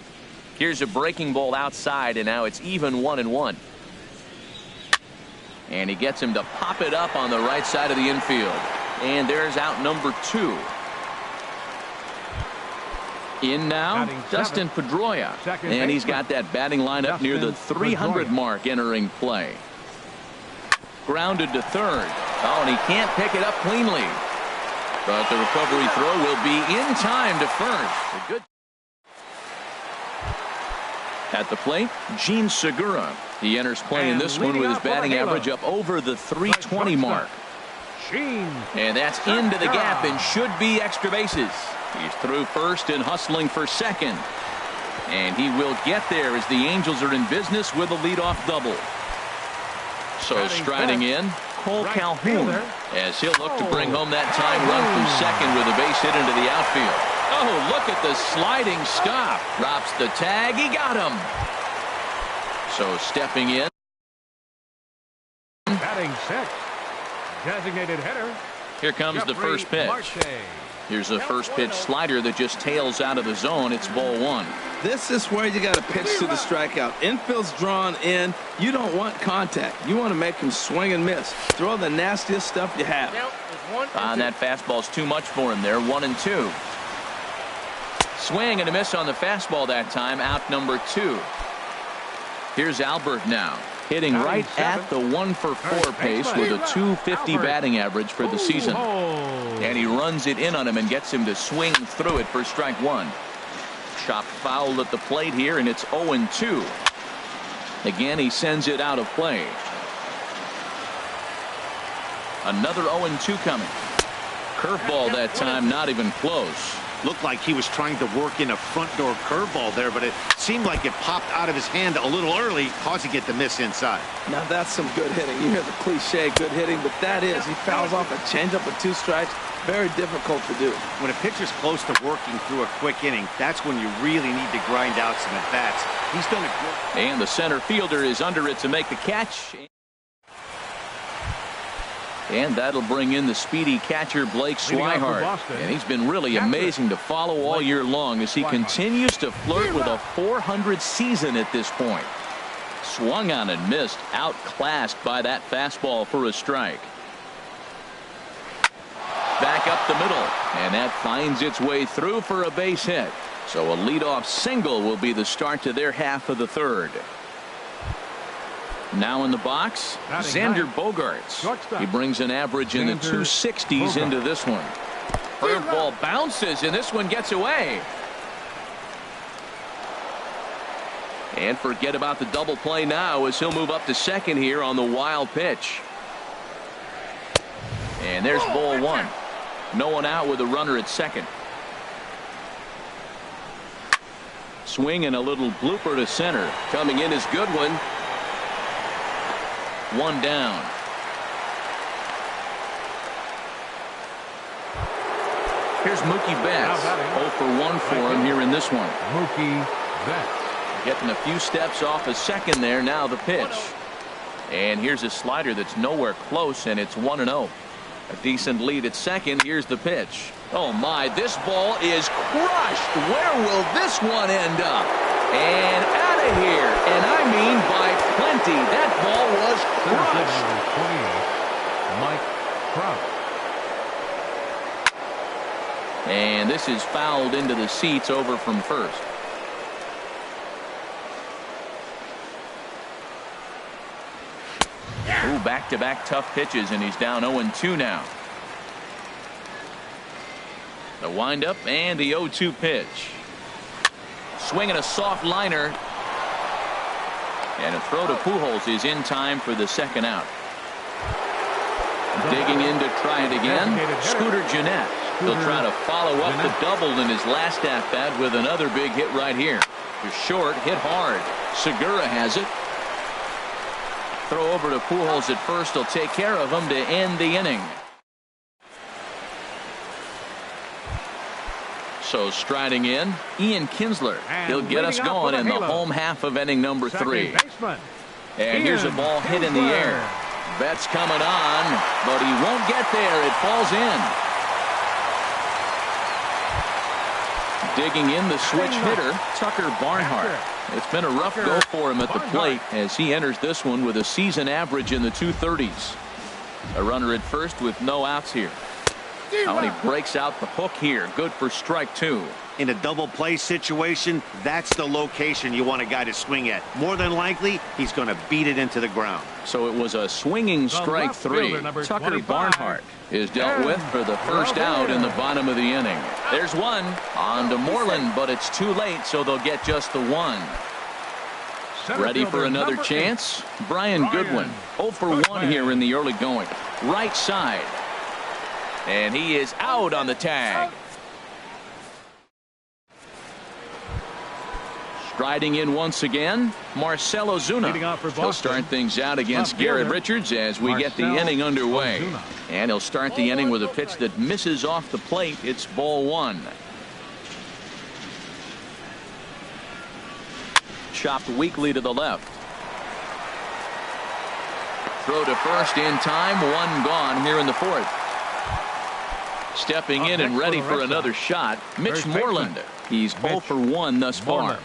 Here's a breaking ball outside, and now it's even 1-1. And he gets him to pop it up on the right side of the infield. And there's out number 2. In now, Dustin Pedroia. And he's got that batting lineup near the 300 mark entering play. Grounded to third. Oh, and he can't pick it up cleanly. But the recovery throw will be in time to first. A good. At the plate, Gene Segura. He enters play in this one with his batting average up over the 320 mark. And that's into the gap and should be extra bases. He's through first and hustling for second. And he will get there as the Angels are in business with a leadoff double. So striding in, Cole Calhoun, as he'll look to bring home that time run from second with a base hit into the outfield. Oh, look at the sliding stop. Drops the tag. He got him. So stepping in. Batting 6. Designated hitter. Here comes the first pitch. Here's a first pitch slider that just tails out of the zone. It's ball one. This is where you got to pitch to the strikeout. Infield's drawn in. You don't want contact. You want to make him swing and miss. Throw the nastiest stuff you have. And that fastball's too much for him there. 1-2. Swing and a miss on the fastball that time. Out number 2. Here's Albert now, hitting right at the 1-for-4 pace with a .250 batting average for the season. And he runs it in on him and gets him to swing through it for strike one. Chopped foul at the plate here, and it's 0-2. Again, he sends it out of play. Another 0-2 coming. Curveball that time, not even close. Looked like he was trying to work in a front door curveball there, but it seemed like it popped out of his hand a little early, causing it to miss inside. Now that's some good hitting. You hear the cliche good hitting, but that is, he fouls off a changeup with 2 strikes. Very difficult to do. When a pitcher's close to working through a quick inning, that's when you really need to grind out some at-bats. He's done a good. And the center fielder is under it to make the catch. And that'll bring in the speedy catcher Blake Swihart. And he's been really amazing to follow all year long as he continues to flirt with a .400 season at this point. Swung on and missed, outclassed by that fastball for a strike. Back up the middle, and that finds its way through for a base hit. So a leadoff single will be the start to their half of the third. Now in the box, Xander Bogaerts. He brings an average in the 260s into this one. Curveball bounces, and this one gets away. And forget about the double play now as he'll move up to second here on the wild pitch. And there's ball one. No one out with a runner at second. Swing and a little blooper to center. Coming in is Goodwin. One down. Here's Mookie Betts. 0 for 1 for him here in this one. Mookie Betts. Getting a few steps off a second there. Now the pitch. And here's a slider that's nowhere close, and it's 1-0. A decent lead at second. Here's the pitch. Oh my, this ball is crushed. Where will this one end up? And out of here. And I mean by plenty. That ball was crushed. 28, Mike Trout. And this is fouled into the seats over from first. Ooh, back-to-back tough pitches, and he's down 0-2 now. The windup and the 0-2 pitch. Swinging a soft liner. And a throw to Pujols is in time for the second out. Digging in to try it again, Scooter Gennett. He'll try to follow up the double in his last at-bat with another big hit right here. He's short, hit hard. Segura has it. Throw over to Pujols at first. He'll take care of him to end the inning. So striding in, Ian Kinsler. He'll get us going in the home half of inning number 3. And here's a ball hit in the air. Betts coming on, but he won't get there. It falls in. Digging in the switch hitter, Tucker Barnhart. It's been a rough go for him at the plate as he enters this one with a season average in the 230s. A runner at first with no outs here. Now when he breaks out the hook here, good for strike 2. In a double play situation, that's the location you want a guy to swing at. More than likely, he's going to beat it into the ground. So it was a swinging strike 3. Tucker Barnhart is dealt with for the first out in the bottom of the inning. There's one on to Moreland, but it's too late, so they'll get just the one. Ready for another chance? Brian Goodwin, 0 for 1 here in the early going. Right side. And he is out on the tag. Striding in once again, Marcell Ozuna. He'll start things out against Garrett Richards as we get the inning underway. And he'll start the inning with a pitch that misses off the plate. It's ball 1. Chopped weakly to the left. throw to first in time. One gone here in the fourth. Stepping in and ready for another shot, Mitch Moreland. He's 0 for 1 thus far.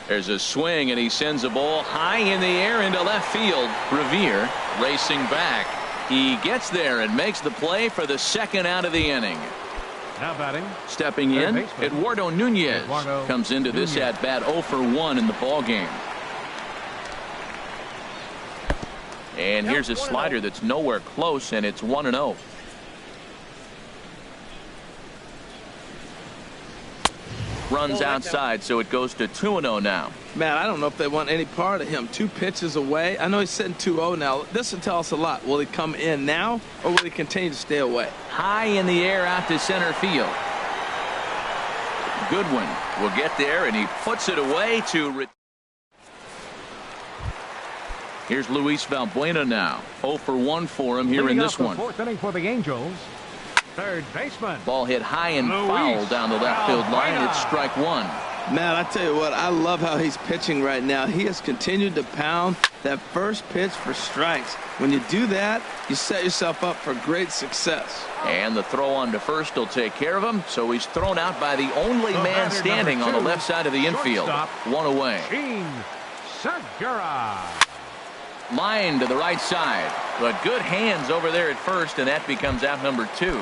There's a swing, and he sends a ball high in the air into left field. Revere racing back. He gets there and makes the play for the second out of the inning. Now batting. Stepping in, Eduardo Nunez comes into this at bat 0 for 1 in the ball game. And here's a slider that's nowhere close, and it's 1-0. Runs outside, so it goes to 2-0 now. Man, I don't know if they want any part of him. 2 pitches away. I know he's sitting 2-0 now. This will tell us a lot. Will he come in now, or will he continue to stay away? High in the air out to center field. Goodwin will get there, and he puts it away to. Here's Luis Valbuena now. 0 for 1 for him here in this one. Fourth inning for the Angels. Third baseman. Ball hit high and foul down the left field line. It's strike one. Man, I tell you what, I love how he's pitching right now. He has continued to pound that first pitch for strikes. When you do that, you set yourself up for great success. And the throw on to first will take care of him, so he's thrown out by the only man standing on the left side of the infield. One away. Segura. Line to the right side, but good hands over there at first, and that becomes out number 2. The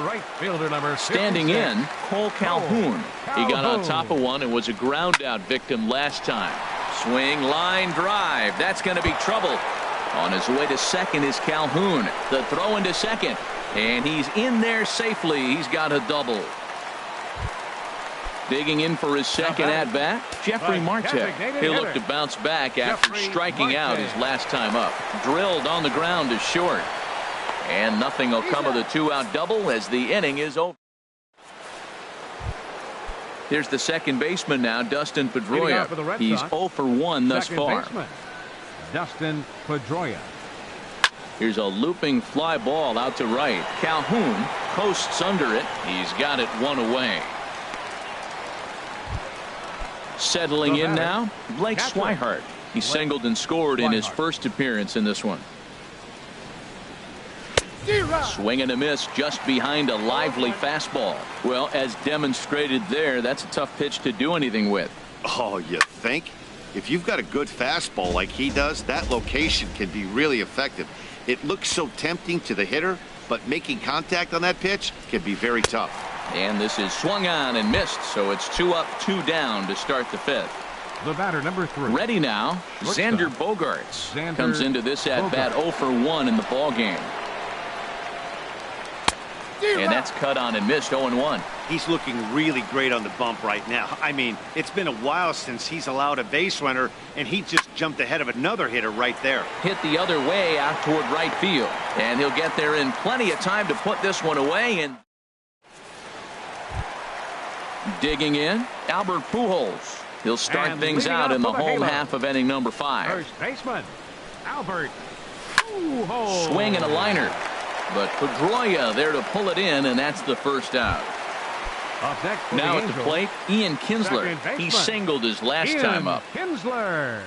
right fielder number 56. Standing in, Cole Calhoun. He got on top of one and was a ground out victim last time. Swing, line, drive. That's going to be trouble. On his way to second is Calhoun. The throw into second, and he's in there safely. He's got a double. Digging in for his second at-bat, Jeffrey Marte. He'll look to bounce back after striking out his last time up. Drilled on the ground to short. And nothing will come of the 2-out double as the inning is over. Here's the second baseman now, Dustin Pedroia. He's 0 for 1 thus far. Dustin Pedroia. Here's a looping fly ball out to right. Calhoun coasts under it. He's got it one away. Settling in now, Blake Swihart. He singled and scored in his first appearance in this one. Swing and a miss just behind a lively fastball. Well, as demonstrated there, that's a tough pitch to do anything with. Oh, you think? If you've got a good fastball like he does, that location can be really effective. It looks so tempting to the hitter, but making contact on that pitch can be very tough. And this is swung on and missed, so it's 2 up, 2 down to start the fifth. The batter number 3. Ready now, Xander Bogaerts comes into this at-bat 0 for 1 in the ball game. And that's cut on and missed 0-1. He's looking really great on the bump right now. I mean, it's been a while since he's allowed a base runner, and he just jumped ahead of another hitter right there. Hit the other way out toward right field. And he'll get there in plenty of time to put this one away. And digging in, Albert Pujols. He'll start things out in the home half of inning number 5. First baseman, Albert Pujols. Swing and a liner. But Pedroia there to pull it in, and that's the first out. Now at the plate, Ian Kinsler. He singled his last time up. Kinsler.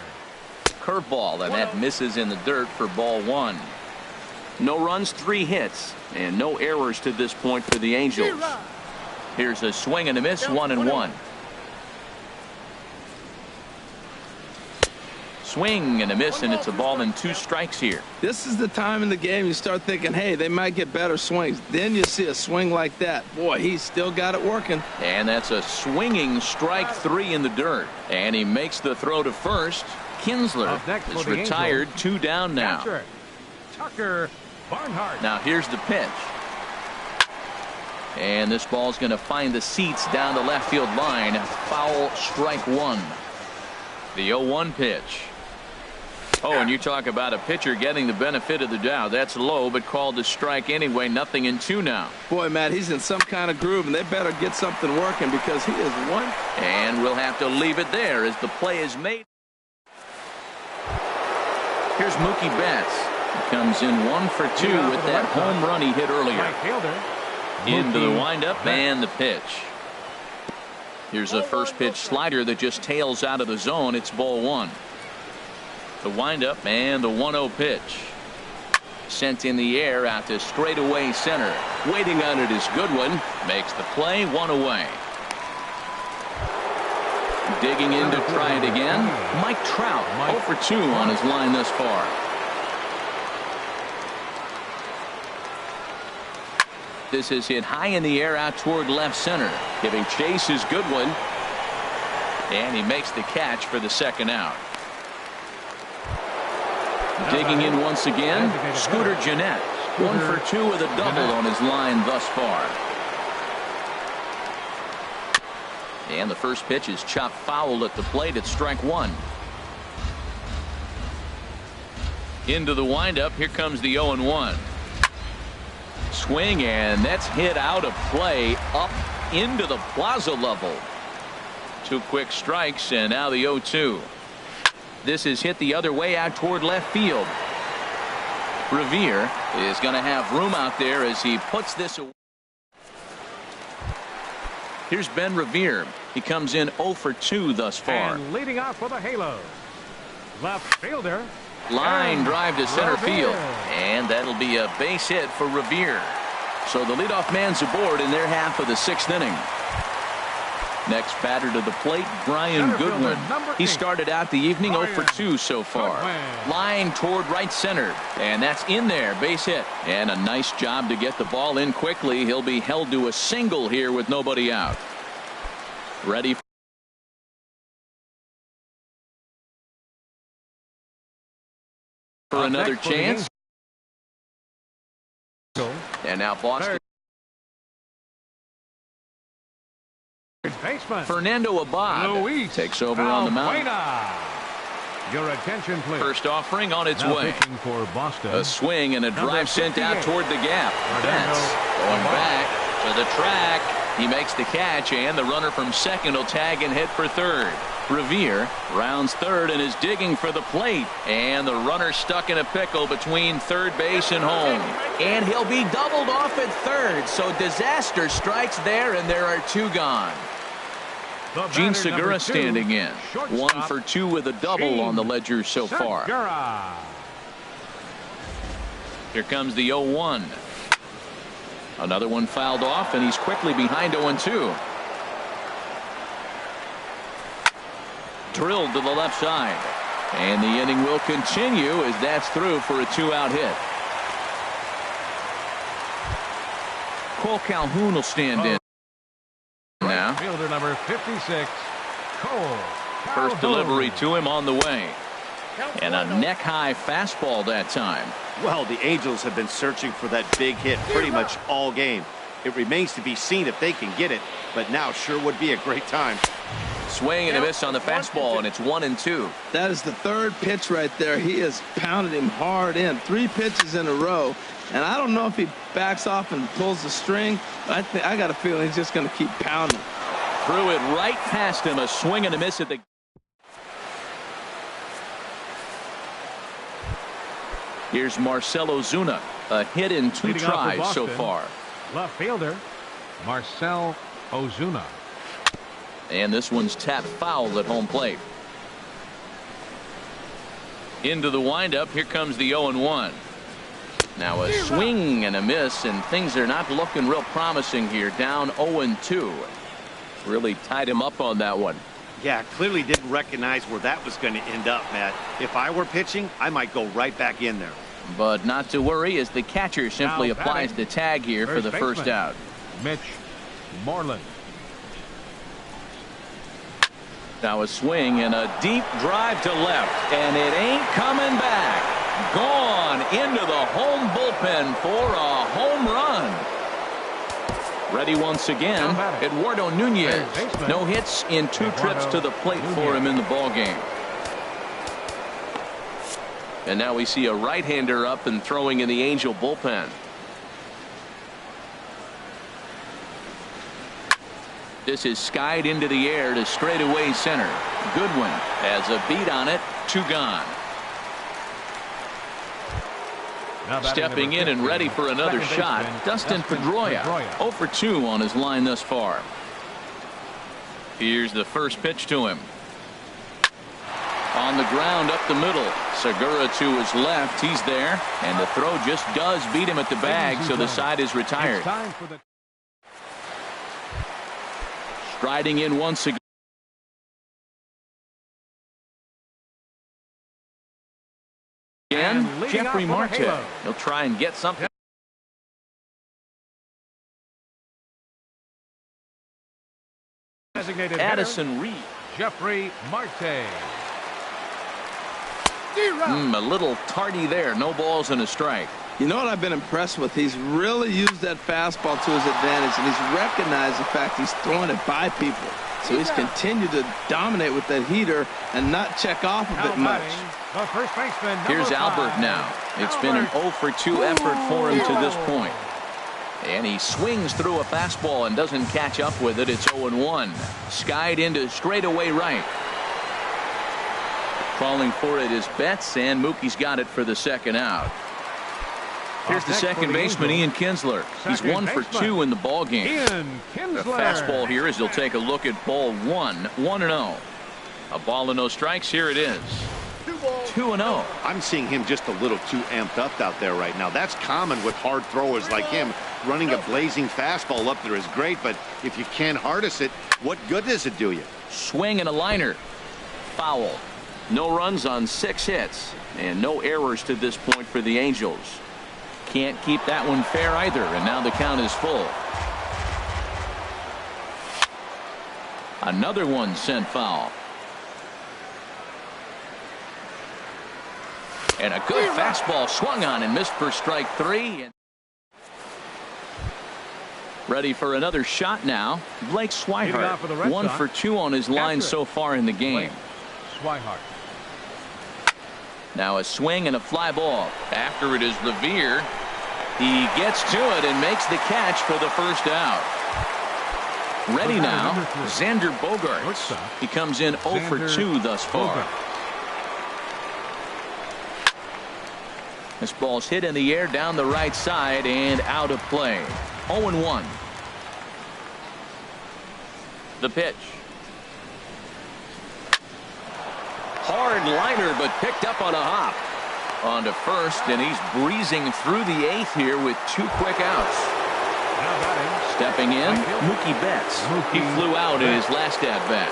Curveball, and that misses in the dirt for ball 1. No runs, 3 hits, and no errors to this point for the Angels. Here's a swing and a miss, 1-1. Swing and a miss, and it's a ball and 2 strikes here. This is the time in the game you start thinking, hey, they might get better swings. Then you see a swing like that. Boy, he's still got it working. And that's a swinging strike 3 in the dirt. And he makes the throw to first. Kinsler is retired, 2 down now. Tucker Barnhart. Now here's the pitch. And this ball's going to find the seats down the left field line. Foul, strike 1. The 0-1 pitch. Oh, and you talk about a pitcher getting the benefit of the doubt. That's low, but called a strike anyway. 0-2 now. Boy, Matt, he's in some kind of groove, and they better get something working because he is one. And we'll have to leave it there as the play is made. Here's Mookie Betts. He comes in 1 for 2 with that home run he hit earlier. Into the windup and the pitch. Here's a first pitch slider that just tails out of the zone. It's ball 1. The windup and the 1-0 pitch. Sent in the air out to straightaway center. Waiting on it is Goodwin. Makes the play, 1 away. Digging in to try it again. Mike Trout, 0 for 2 on his line thus far. This is hit high in the air out toward left center. Giving chase is Goodwin. And he makes the catch for the second out. Digging in once again, Scooter Gennett. 1 for 2 with a double on his line thus far. And the first pitch is chopped foul at the plate at strike 1. Into the windup. Here comes the 0-1. Swing, and that's hit out of play up into the plaza level. 2 quick strikes, and now the 0-2. This is hit the other way out toward left field. Revere is going to have room out there as he puts this away. Here's Ben Revere. He comes in 0 for 2 thus far. And leading off for the Halos, left fielder. Line drive to center field, and that'll be a base hit for Revere. So the leadoff man's aboard in their half of the 6th inning. Next batter to the plate, Brian Goodwin. He started out the evening 0 for 2 so far. Line toward right center, and that's in there, base hit. And a nice job to get the ball in quickly. He'll be held to a single here with nobody out. Ready for another chance. And now Boston. Fernando Abad takes over on the mound. Your attention, please. First offering on its way. For Boston. A swing and a drive sent out toward the gap. Betts going back to the track. He makes the catch, and the runner from second will tag and hit for third. Revere rounds third and is digging for the plate, and the runner stuck in a pickle between third base and home, and he'll be doubled off at third. So disaster strikes there, and there are 2 gone. Gene Segura standing in. 1 for 2 with a double on the ledger so far. Here comes the 0-1. Another one fouled off, and he's quickly behind 0-2. Drilled to the left side, and the inning will continue as that's through for a 2-out hit. Cole Calhoun will stand in now. Fielder number 56, Cole. First delivery to him on the way, and a neck-high fastball that time. Well, the Angels have been searching for that big hit pretty much all game. It remains to be seen if they can get it, but now sure would be a great time. Swing and a miss on the fastball, and it's 1-2. That is the third pitch right there. He has pounded him hard in. 3 pitches in a row. And I don't know if he backs off and pulls the string. I got a feeling he's just going to keep pounding. Threw it right past him. A swing and a miss at the. Here's Marcell Ozuna. A hit in 2 tries so far. Left fielder, Marcell Ozuna. And this one's tapped foul at home plate. Into the windup. Here comes the 0-1. Now a swing and a miss, and things are not looking real promising here. Down 0-2. Really tied him up on that one. Yeah, clearly didn't recognize where that was going to end up, Matt. If I were pitching, I might go right back in there. But not to worry, as the catcher simply applies the tag here for the first out. Mitch Moreland. Now a swing and a deep drive to left, and it ain't coming back. Gone into the home bullpen for a home run. Ready once again, Eduardo Nunez. No hits in 2 trips to the plate for him in the ballgame. And now we see a right-hander up and throwing in the Angel bullpen. This is skied into the air to straightaway center. Goodwin has a beat on it. 2 gone. Stepping in and ready for another shot, Dustin Pedroia. 0 for 2 on his line thus far. Here's the first pitch to him. On the ground up the middle. Segura to his left. He's there. And the throw just does beat him at the bag, so the side is retired. Striding in once again. Jeffrey Marte. He'll try and get something. Addison Reed. Jeffrey Marte. A little tardy there. No balls and a strike. You know what I've been impressed with? He's really used that fastball to his advantage, and he's recognized the fact he's throwing it by people. So he's continued to dominate with that heater and not check off a bit much. Here's Albert now. It's been an 0 for 2 effort for him to this point. And he swings through a fastball and doesn't catch up with it. It's 0-1. Skied into straightaway right. Calling for it is Betts, and Mookie's got it for the second out. Here's the second baseman, Ian Kinsler. He's 1 for 2 in the ball game. The fastball here as he'll take a look at ball 1. 1-0. A ball and no strikes. Here it is. 2-0. I'm seeing him just a little too amped up out there right now. That's common with hard throwers like him. Running a blazing fastball up there is great, but if you can't harness it, what good does it do you? Swing and a liner. Foul. No runs on 6 hits, and no errors to this point for the Angels. Can't keep that one fair either, and now the count is full. Another one sent foul. And a good fastball swung on and missed for strike 3. Ready for another shot now. Blake Swihart, 1 for 2 on his line so far in the game. Swihart. Now a swing and a fly ball. After it is Revere. He gets to it and makes the catch for the first out. Ready now, Xander Bogaerts. He comes in 0 for 2 thus far. This ball's hit in the air down the right side and out of play. 0-1. The pitch. Hard liner, but picked up on a hop. On to first, and he's breezing through the 8th here with 2 quick outs. Stepping in, Mookie Betts. He flew out in his last at-bat.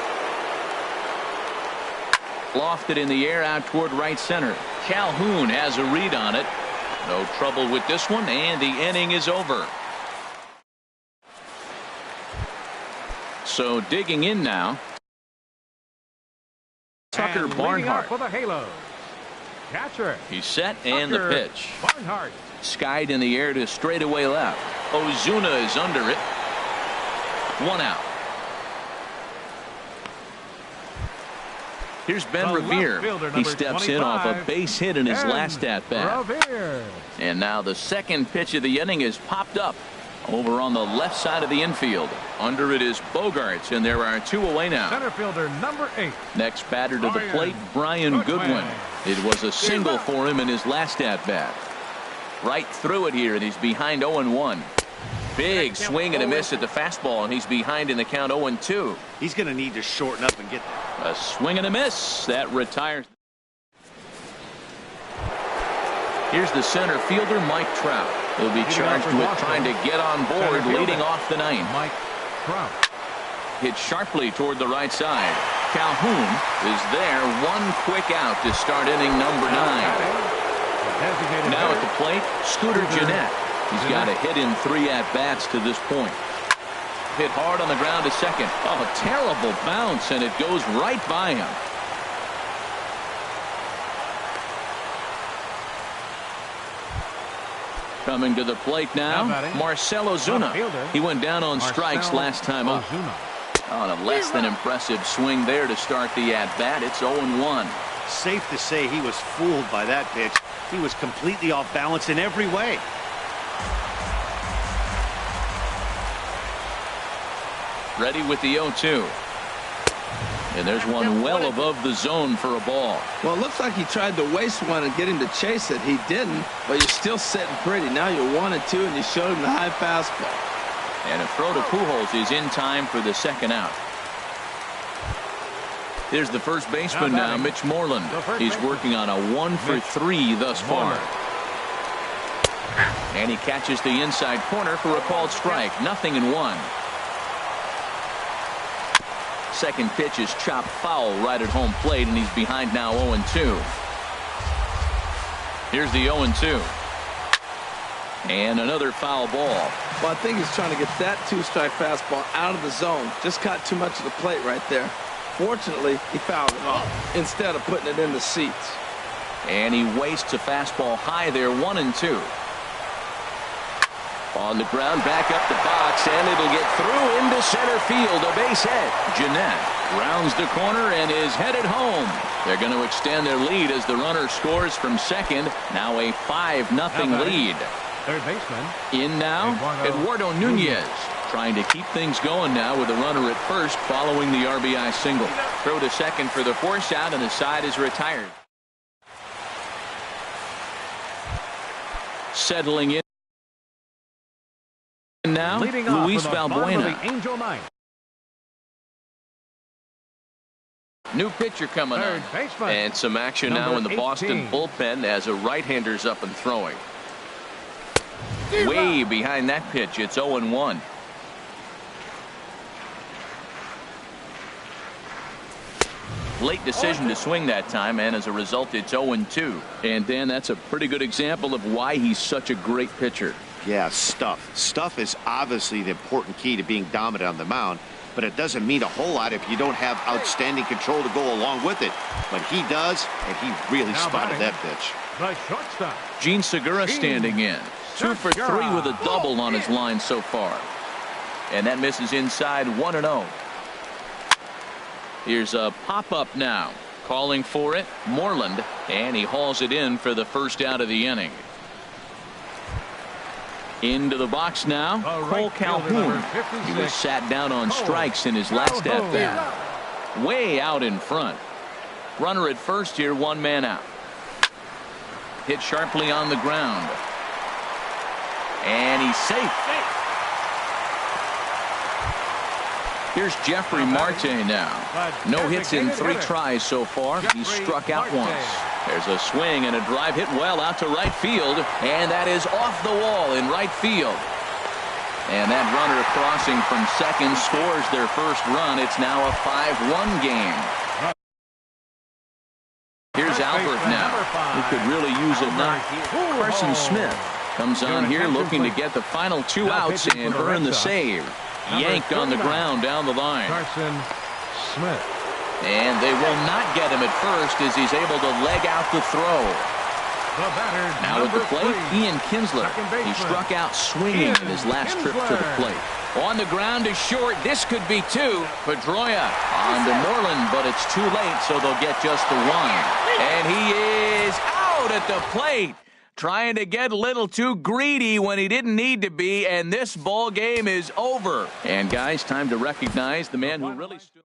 Lofted in the air out toward right center. Calhoun has a read on it. No trouble with this one, and the inning is over. So digging in now, Tucker Barnhart. For the Halos. Catcher. He's set, and the pitch. Barnhart. Skied in the air to straightaway left. Ozuna is under it. 1 out. Here's Ben Revere. He steps in off a base hit in his last at-bat. And now the second pitch of the inning is popped up over on the left side of the infield. Under it is Bogaerts, and there are 2 away now. Center fielder number 8. Next batter to the plate, Brian Goodwin. It was a single for him in his last at-bat. Right through it here, and he's behind 0-1. Big swing and a miss at the fastball, and he's behind in the count 0-2. He's going to need to shorten up and get there. A swing and a miss. That retires. Here's the center fielder, Mike Trout. He'll be charged with trying to get on board, leading off the 9th. Mike Trout. Hit sharply toward the right side. Calhoun is there. 1 quick out to start inning number 9. Now at the plate, Scooter Gennett. He's got a hit in 3 at-bats to this point. Hit hard on the ground to second. Oh, a terrible bounce, and it goes right by him. Coming to the plate now, Marcell Ozuna. He went down on strikes last time up. On a less than impressive swing there to start the at-bat. It's 0-1. Safe to say he was fooled by that pitch. He was completely off balance in every way. Ready with the 0-2. And there's one well above the zone for a ball. Well, it looks like he tried to waste one and get him to chase it. He didn't, but you're still sitting pretty. Now you're 1-2, and you showed him the high fastball. And a throw to Pujols is in time for the second out. Here's the first baseman now, Mitch Moreland. He's working on a 1-for-3 thus far. And he catches the inside corner for a called strike. 0-1. Second pitch is chopped foul right at home plate, and he's behind now 0-2. Here's the 0-2. And another foul ball. Well, I think he's trying to get that two-strike fastball out of the zone. Just caught too much of the plate right there. Fortunately, he fouled it off instead of putting it in the seats. And he wastes a fastball high there, 1-2. On the ground, back up the box, and it'll get through into center field. A base hit. Jeanette rounds the corner and is headed home. They're going to extend their lead as the runner scores from second. Now a 5-0 lead. Third baseman. In now, Eduardo Nunez. Trying to keep things going now with a runner at first following the RBI single. Throw to second for the force out, and the side is retired. Settling in now, Luis Valbuena. New pitcher coming on. And some action now in the Boston bullpen as a right-hander's up and throwing. Way behind that pitch, it's 0-1. Late decision to swing that time, and as a result, it's 0-2. And Dan, that's a pretty good example of why he's such a great pitcher. Yeah, stuff. Stuff is obviously the important key to being dominant on the mound, but it doesn't mean a whole lot if you don't have outstanding control to go along with it. But he does, and he really spotted that pitch. The shortstop. Gene Segura standing in. 2 for 3 with a double on his line so far. And that misses inside, 1-0. Here's a pop-up now. Calling for it, Moreland, and he hauls it in for the first out of the inning. Into the box now, Cole Calhoun. He was sat down on strikes in his last at-bat. Way out in front. Runner at first here, 1 man out. Hit sharply on the ground. And he's safe. Here's Jeffrey Marte now. No hits in 3 tries so far. He's struck out once. There's a swing and a drive hit well out to right field. And that is off the wall in right field. And that runner crossing from second scores their first run. It's now a 5-1 game. Here's Albert now, who could really use a knock. Carson Smith comes on here looking to get the final 2 outs and earn the save. Yanked on the ground down the line. Carson Smith. And they will not get him at first as he's able to leg out the throw. Now at the plate, Ian Kinsler. He struck out swinging in his last trip to the plate. On the ground is short. This could be 2. Pedroia on to Moreland, but it's too late, so they'll get just the 1. And he is out at the plate. Trying to get a little too greedy when he didn't need to be, and this ball game is over. And guys, time to recognize the man who really stood.